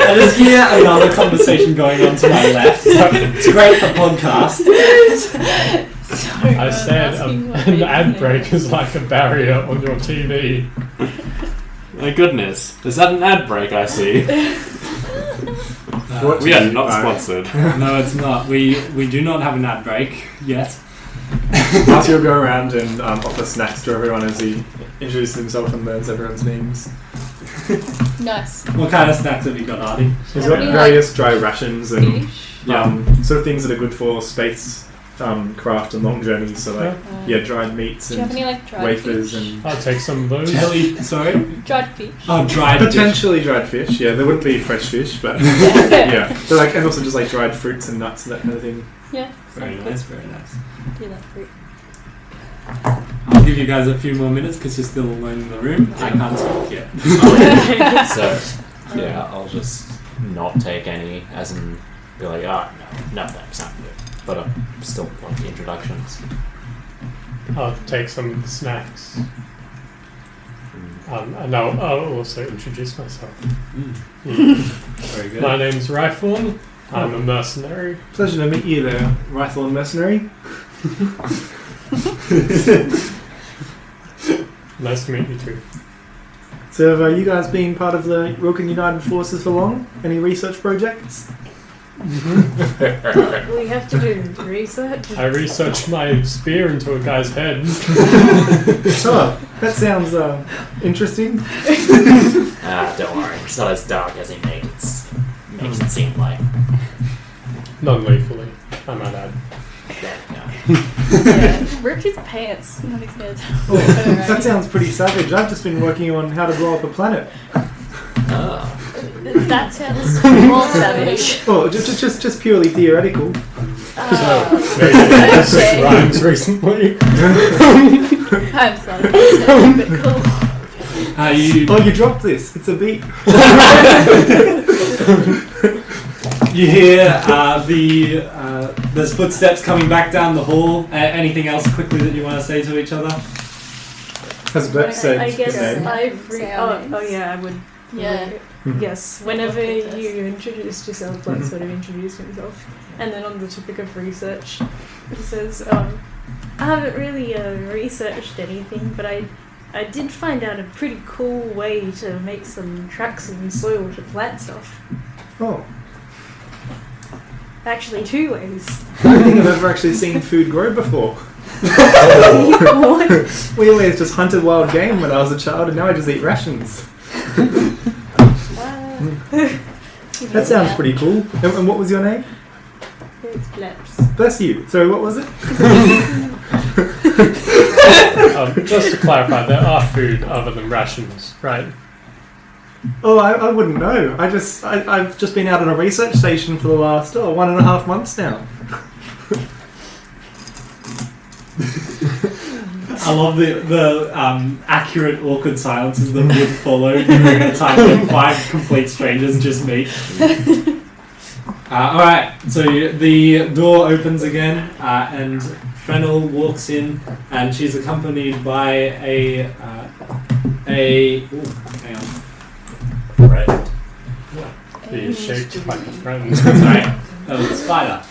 I just hear another conversation going on to my left. It's great for podcast. Sorry, I said asking what an baby's ad name break is. is like a barrier on your TV. My goodness. Is that an ad break I see? What We do are you not buy? sponsored. No, it's not. We do not have an ad break yet. Arty will go around and offer snacks to everyone as he introduces himself and learns everyone's names. Nice. What kind of snacks have you got, Arty? He's How got many, various dry rations and Fish. sort of things that are good for space craft and long journeys. So like dried meats Do you have and any like dried wafers fish? and I'll take some of those. Jelly, sorry? Dried fish. Oh, dried fish. potentially dried fish. Yeah, there wouldn't be fresh fish, but yeah. So like and also just like dried fruits and nuts and that kind of thing. Yeah. Very nice, very nice. Do that fruit. I'll give you guys a few more minutes because you're still alone in the room. I can't talk yet. So, yeah, I'll just not take any, as in be like, no thanks, I'm good. But I still want the introductions. I'll take some of the snacks. And I'll also introduce myself. Very good. My name's Rythorn. I'm a mercenary. Pleasure to meet you there, Rythorn mercenary. Nice to meet you too. So have you guys been part of the Wilkin United Forces for long? Any research projects? We have to do research. I researched my spear into a guy's head. Oh, that sounds interesting. Don't worry, it's not as dark as he makes it seem like. Non-lethally, I might add. Yeah. Ripped his pants. Not his head. Oh, that sounds pretty savage. I've just been working on how to blow up a planet. Oh. That sounds more savage. Oh, just purely theoretical. Maybe this Okay. rhymes recently. I'm sorry. That's a bit cool. Oh, you dropped this. It's a beat. You hear there's footsteps coming back down the hall. Anything else quickly that you want to say to each other? Has Bleps said I guess his name? oh yeah, I would. Yeah. Yes, whenever you introduced yourself, Black sort of introduced himself. And then on the topic of research, he says, I haven't really researched anything, but I did find out a pretty cool way to make some tracks in soil to plant stuff. Oh, Actually, 2 ways. I don't think I've ever actually seen food grow before. What? We always just hunted wild game when I was a child, and now I just eat rations. That sounds pretty cool. And what was your name? It's Bleps. Bless you. Sorry, what was it? Just to clarify, there are food other than rations, right? Oh, I wouldn't know. I've just been out on a research station for the last 1.5 months now. I love the accurate, awkward silences that would follow during a time when 5 complete strangers just meet. Alright, so the door opens again, and Fennel walks in, and she's accompanied by hang on. Right. He's shaped like a friend. Sorry, that was a spider.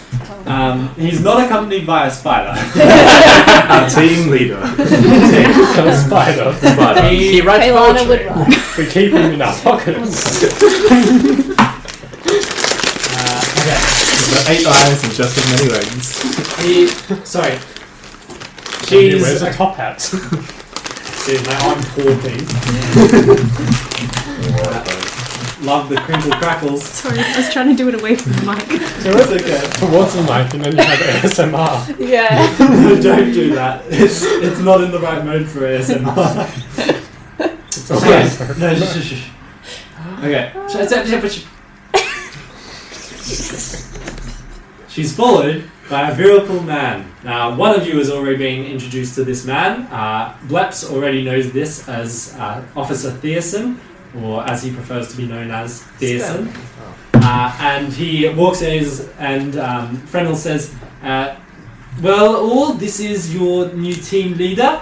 He's not accompanied by a spider. Our team leader. A spider. He writes Faelana would poetry. run. We keep him in our pockets. Okay. He's got 8 eyes and just as many legs. Sorry. He wears a top hat. She's my arm poor, please. Love the crinkle crackles. Sorry, I was trying to do it away from the mic. So it's okay. Towards the mic, and then you have ASMR. Yeah. Don't do that. It's not in the right mode for ASMR. It's Okay. okay. No, shh. Okay. She's followed by a veritable man. Now, one of you has already been introduced to this man. Bleps already knows this as Officer Thierson, or as he prefers to be known as Thierson. And he walks in and Frenel says, well, all, this is your new team leader.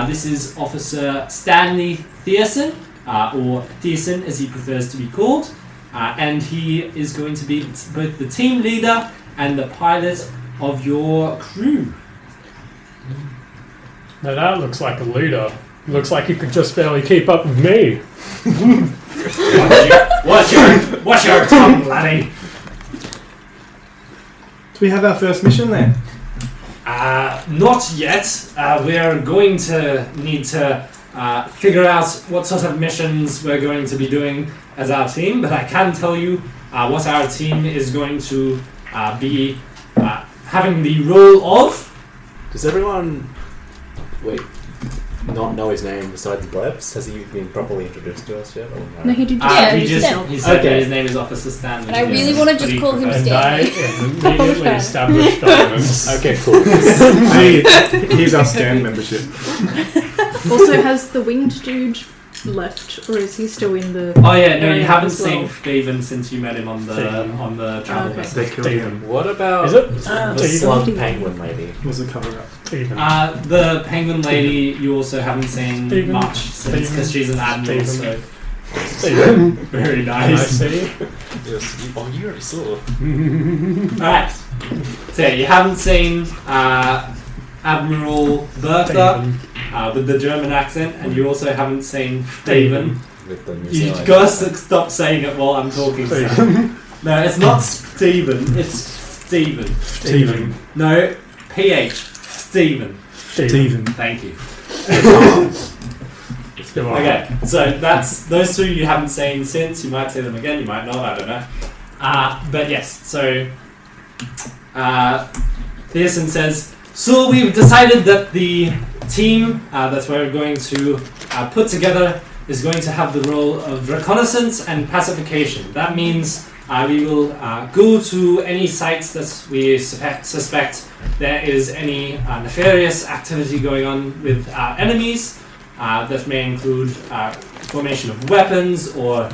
This is Officer Stanley Thierson, or Thierson as he prefers to be called. And he is going to be both the team leader and the pilot of your crew. Now that looks like a leader. Looks like he could just barely keep up with me. Watch your tongue, laddie. Do we have our first mission then? Not yet. We are going to need to figure out what sort of missions we're going to be doing as our team, but I can tell you what our team is going to be having the role of. Does everyone not know his name besides Bleps? Has he been properly introduced to us yet? Or no? No, he did. He said that his name is Officer Stanley. And I really want to just call him And I Stanley. immediately established dominance. Okay, cool. He's our Stan membership. Also, has the winged dude left, or is he still in the? Oh yeah, no, you area haven't as well? seen Steven since you met him on the travel okay. vessel. They killed him. What about Is it? the Steven? slug penguin lady? It was a cover-up. Steven. The penguin lady you also haven't seen Steven. much since because she's an admiral. Steven. So Steven. very Can I nice. see? Yes. Oh, you already saw. Alright. So yeah, you haven't seen Admiral Bertha with the German accent, and you also haven't seen Steven. With the You missile. gotta stop saying it while I'm talking. Sam. No, it's not Steven. It's Steven. Steven. No, PH. Steven. Steven. Thank you. Come on. Okay, so that's those two you haven't seen since. You might see them again, you might not, I don't know. But yes, so Thierson says, so we've decided that the team that we're going to put together is going to have the role of reconnaissance and pacification. That means we will go to any sites that we suspect there is any nefarious activity going on with enemies. That may include formation of weapons or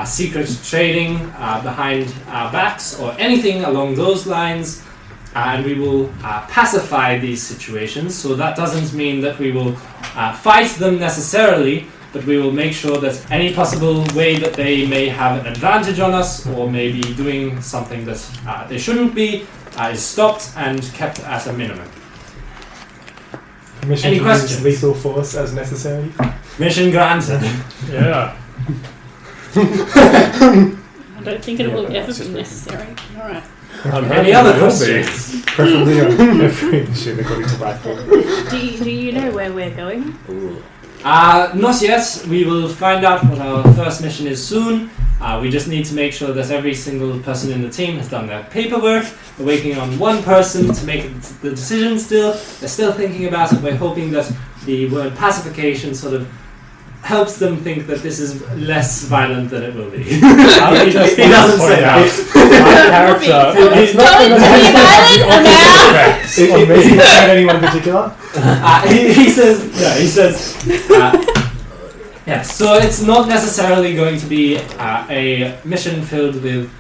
secret trading behind our backs or anything along those lines. And we will pacify these situations. So that doesn't mean that we will fight them necessarily, but we will make sure that any possible way that they may have an advantage on us or may be doing something that they shouldn't be is stopped and kept at a minimum. Mission Any to use questions? lethal force as necessary. Mission granted. Yeah. I don't think it will ever be necessary. Alright. Any other questions? Preferably on every mission according to rifle. Do you know where we're going? Ooh. Not yet. We will find out what our first mission is soon. We just need to make sure that every single person in the team has done their paperwork. We're waiting on one person to make the decision still. They're still thinking about it. We're hoping that the word pacification sort of helps them think that this is less violent than it will be. He doesn't say that. My character. It's going to be violent. Is he saying anyone in particular? He says, yeah, so it's not necessarily going to be a mission filled with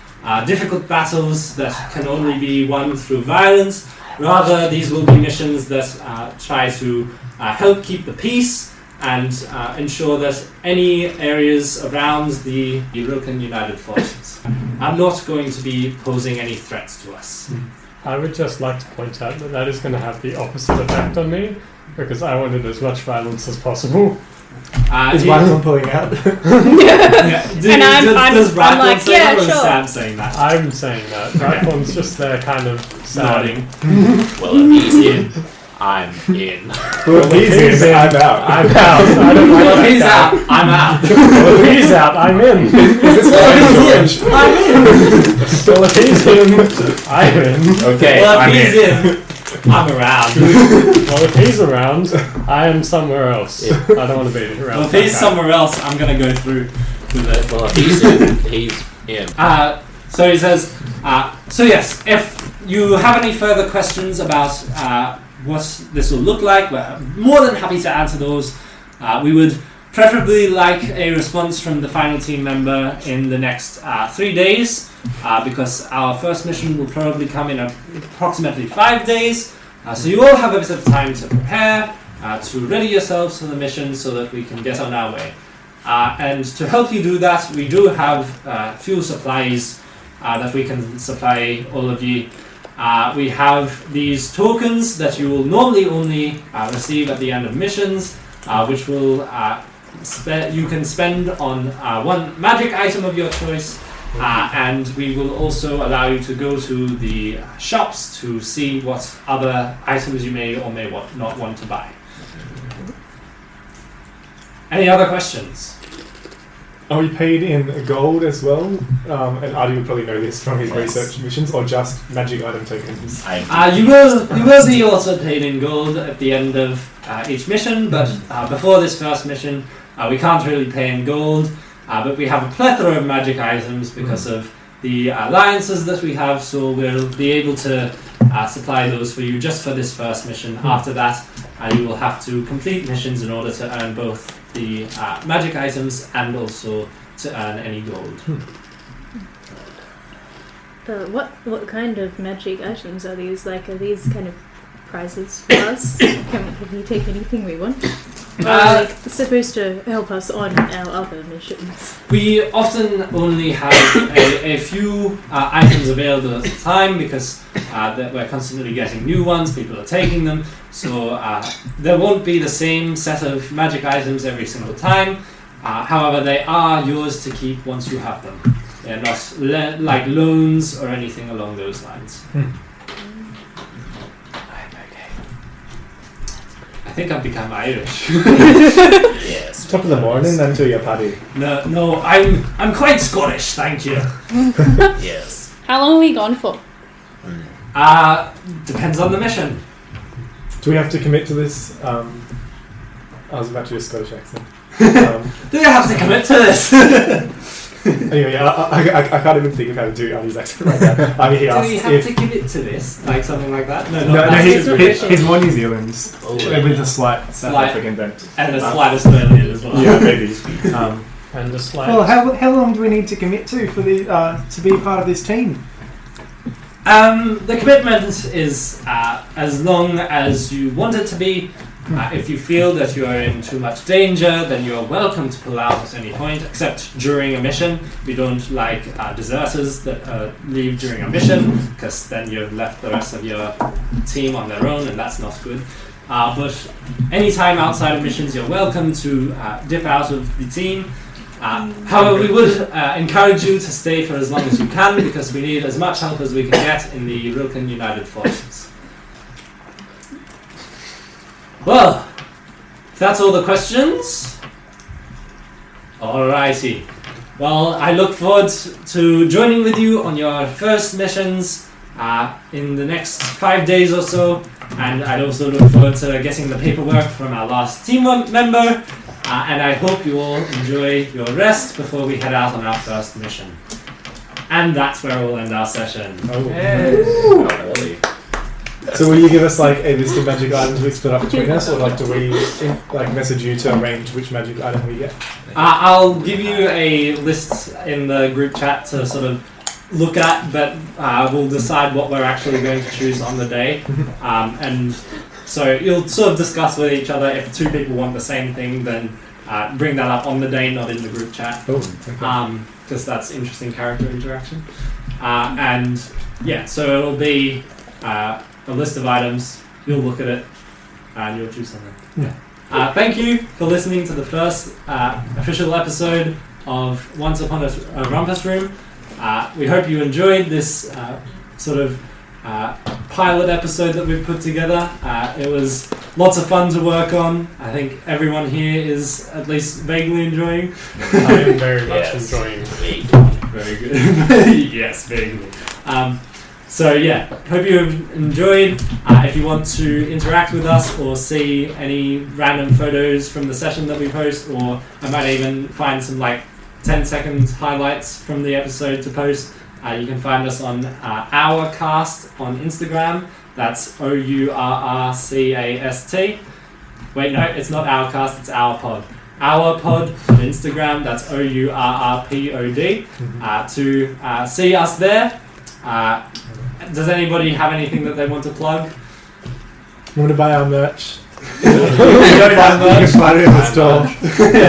difficult battles that can only be won through violence. Rather, these will be missions that try to help keep the peace and ensure that any areas around the Rilken United Forces are not going to be posing any threats to us. I would just like to point out that is going to have the opposite effect on me, because I wanted as much violence as possible. Is Rythorn pulling out? Yeah. Does I'm like, say yeah, that or is sure. Sam saying that? I'm saying that. Rythorn's just there kind of Nodding. Well, if he's in, I'm in. Well, he's in, I'm out. I'm out. I don't Well, like if he's that. out, I'm out. Well, if he's out, I'm in. Well, if he's in, I'm in. Okay, Well, I'm if he's in. in, I'm around. Well, if he's around, I am somewhere else. Yeah. I don't want to be around. Well, if that he's guy. somewhere else, I'm going to go through with it. Well, if he's in, he's in. So he says, So yes, if you have any further questions about what this will look like, we're more than happy to answer those. We would preferably like a response from the final team member in the next 3 days, because our first mission will probably come in approximately 5 days. So you all have a bit of time to prepare, to ready yourselves for the mission so that we can get on our way. And to help you do that, we do have few supplies that we can supply all of you. We have these tokens that you will normally only receive at the end of missions, which will you can spend on one magic item of your choice, and we will also allow you to go to the shops to see what other items you may or may not want to buy. Any other questions? Are we paid in gold as well? And Arty would probably know this from his research missions, or just magic item tokens? You will be also paid in gold at the end of each mission, but before this first mission, we can't really pay in gold, but we have a plethora of magic items because of the alliances that we have, so we'll be able to supply those for you just for this first mission. After that, you will have to complete missions in order to earn both the magic items and also to earn any gold. What kind of magic items are these? Like, are these kind of prizes for us? Can we take anything we want? Or are they supposed to help us on our other missions? We often only have a few items available at a time because that we're constantly getting new ones, people are taking them, so there won't be the same set of magic items every single time. However, they are yours to keep once you have them. They're not like loans or anything along those lines. I think I've become Irish. Yes. Top of the morning then to your paddy. No, I'm quite Scottish, thank you. Yes. How long are we gone for? Depends on the mission. Do we have to commit to this? I was about to do a Scottish accent. Do you have to commit to this? Anyway, I can't even think of how to do Arty's accent right now. I mean, he Do asked we have if... to commit to this? Like something like that? He's more New Zealand, with a slight South African bent. And a slight Australian as well. Yeah, maybe. And a slight. Well, how long do we need to commit to for the to be part of this team? The commitment is as long as you want it to be. If you feel that you are in too much danger, then you are welcome to pull out at any point, except during a mission. We don't like deserters that leave during a mission, because then you've left the rest of your team on their own, and that's not good. But any time outside of missions, you're welcome to dip out of the team. However, we would encourage you to stay for as long as you can, because we need as much help as we can get in the Rilken United Forces. Well, if that's all the questions. Alrighty. Well, I look forward to joining with you on your first missions in the next 5 days or so, and I'd also look forward to getting the paperwork from our last team member, and I hope you all enjoy your rest before we head out on our first mission. And that's where we'll end our session. So will you give us like a list of magic items we split up between us, or like do we like message you to arrange which magic item we get? I'll give you a list in the group chat to sort of look at, but we'll decide what we're actually going to choose on the day. And so you'll sort of discuss with each other. If two people want the same thing, then bring that up on the day, not in the group chat. Oh, okay. Because that's interesting character interaction. And yeah, so it'll be a list of items. You'll look at it and you'll choose something. Yeah. Thank you for listening to the first official episode of Once Upon a Rumpus Room. We hope you enjoyed this sort of pilot episode that we've put together. It was lots of fun to work on. I think everyone here is at least vaguely enjoying. I am very much enjoying. Very good. Yes, vaguely. So yeah, hope you have enjoyed. If you want to interact with us or see any random photos from the session that we post, or I might even find some like 10-second highlights from the episode to post, You can find us on Ourcast on Instagram. That's OURRCAST. Wait, no, it's not Ourcast, it's Our Pod. Our Pod on Instagram, that's OURRPOD. To see us there. Does anybody have anything that they want to plug? Want to buy our merch? You don't have You merch? can find it in the store.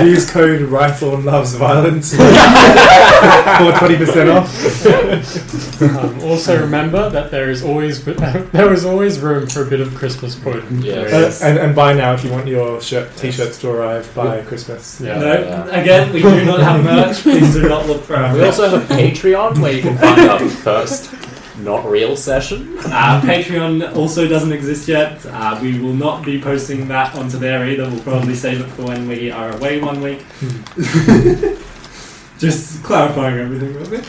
Use code Rythorn Loves Violence for 20% off. Also remember that there is always room for a bit of Christmas pudding. Yes. And buy now if you want your t-shirts to arrive by Christmas. Yeah. No, again, we do not have merch. Please do not look for our We merch. also have a Patreon where you can find our first not real session. Patreon also doesn't exist yet. We will not be posting that onto there either. We'll probably save it for when we are away 1 week. Just clarifying everything real quick.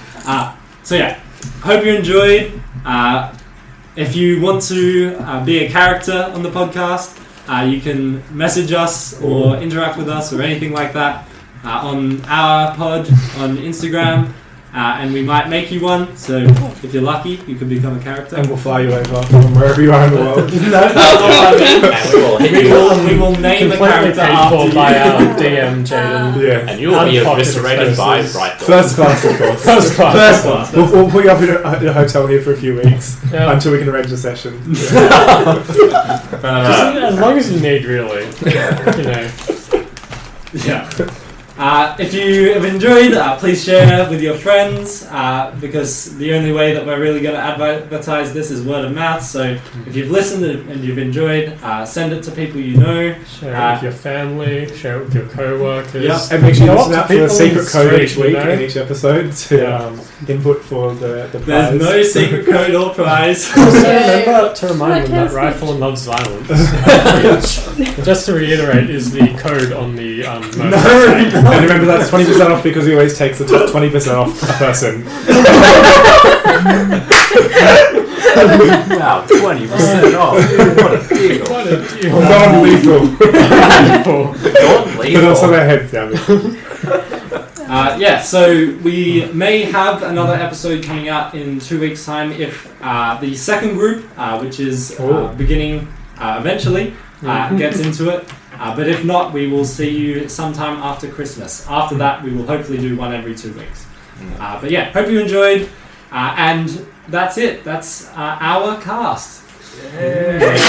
So yeah, hope you enjoyed. If you want to be a character on the podcast, you can message us or interact with us or anything like that on our pod on Instagram. And we might make you one, so if you're lucky, you can become a character. And we'll fly you over from wherever you are in the world. That's not what I mean. We will name a Completely character paid after for you. by our DM, Jaden. Yeah. And you will be Unpocket eviscerated by expenses. Rythorn. First class, of course. First class. First class. We'll put you up in a hotel here for a few weeks Yeah. until we can arrange a session. Just as long as you need, really. You know. Yeah. If you have enjoyed, please share with your friends, because the only way that we're really going to advertise this is word of mouth. So if you've listened and you've enjoyed, send it to people you know. Share it with your family, share it with your co-workers. Yeah. And make sure you Go listen up out to for a people secret in the code street, each week you know? in each episode to input for the prize. There's no secret code or prize. Also remember to remind them that Rythorn loves violence. Just to reiterate, is the code on the merch. And remember that's 20% off because he always takes the top 20% off a person. Wow, 20% off. What a deal. What a deal. Non-lethal. But also their heads down. So we may have another episode coming out in 2 weeks' time if the second group, which is beginning eventually, gets into it. But if not, we will see you sometime after Christmas. After that, we will hopefully do one every 2 weeks. But yeah, hope you enjoyed. And that's it. That's our cast. Nice.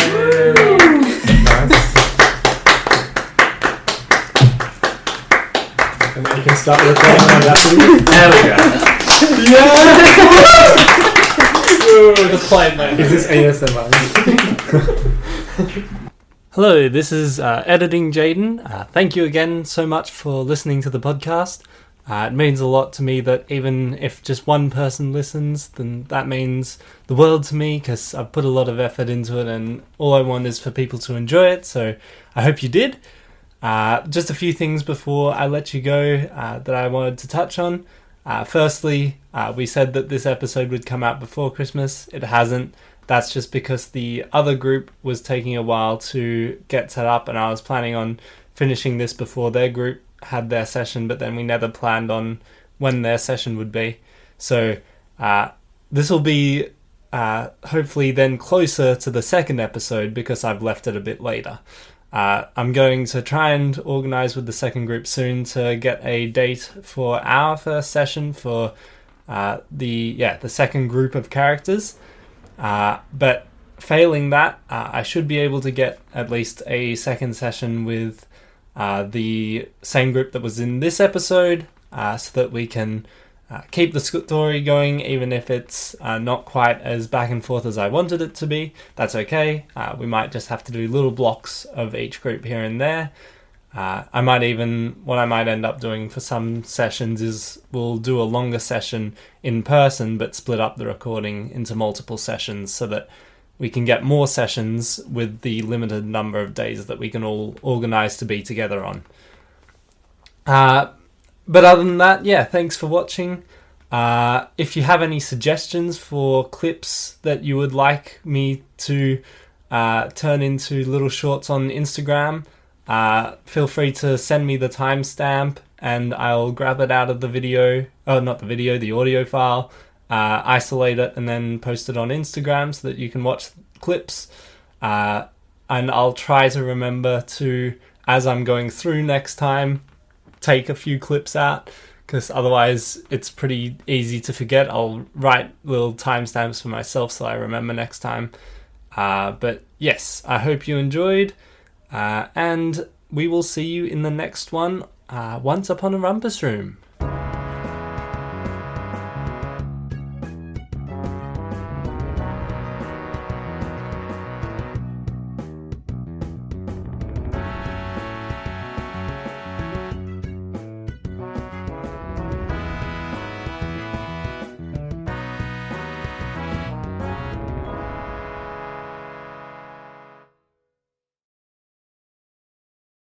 And then you can start recording on that. There we go. The plane, man. Is this ASMR? Hello, this is Editing Jaden. Thank you again so much for listening to the podcast. It means a lot to me that even if just one person listens, then that means the world to me because I've put a lot of effort into it and all I want is for people to enjoy it, so I hope you did. Just a few things before I let you go that I wanted to touch on. Firstly, we said that this episode would come out before Christmas. It hasn't. That's just because the other group was taking a while to get set up and I was planning on finishing this before their group had their session, but then we never planned on when their session would be. So this will be hopefully then closer to the second episode because I've left it a bit later. I'm going to try and organise with the second group soon to get a date for our first session for the second group of characters. But failing that, I should be able to get at least a second session with the same group that was in this episode, so that we can keep the story going, even if it's not quite as back and forth as I wanted it to be. That's okay. We might just have to do little blocks of each group here and there. What I might end up doing for some sessions is we'll do a longer session in person, but split up the recording into multiple sessions so that we can get more sessions with the limited number of days that we can all organise to be together on. But other than that, yeah, thanks for watching. If you have any suggestions for clips that you would like me to turn into little shorts on Instagram, feel free to send me the timestamp and I'll grab it out of the video, the audio file, isolate it and then post it on Instagram so that you can watch clips. And I'll try to remember to, as I'm going through next time, take a few clips out, because otherwise it's pretty easy to forget. I'll write little timestamps for myself so I remember next time. But yes, I hope you enjoyed, and we will see you in the next one, Once Upon a Rumpus Room.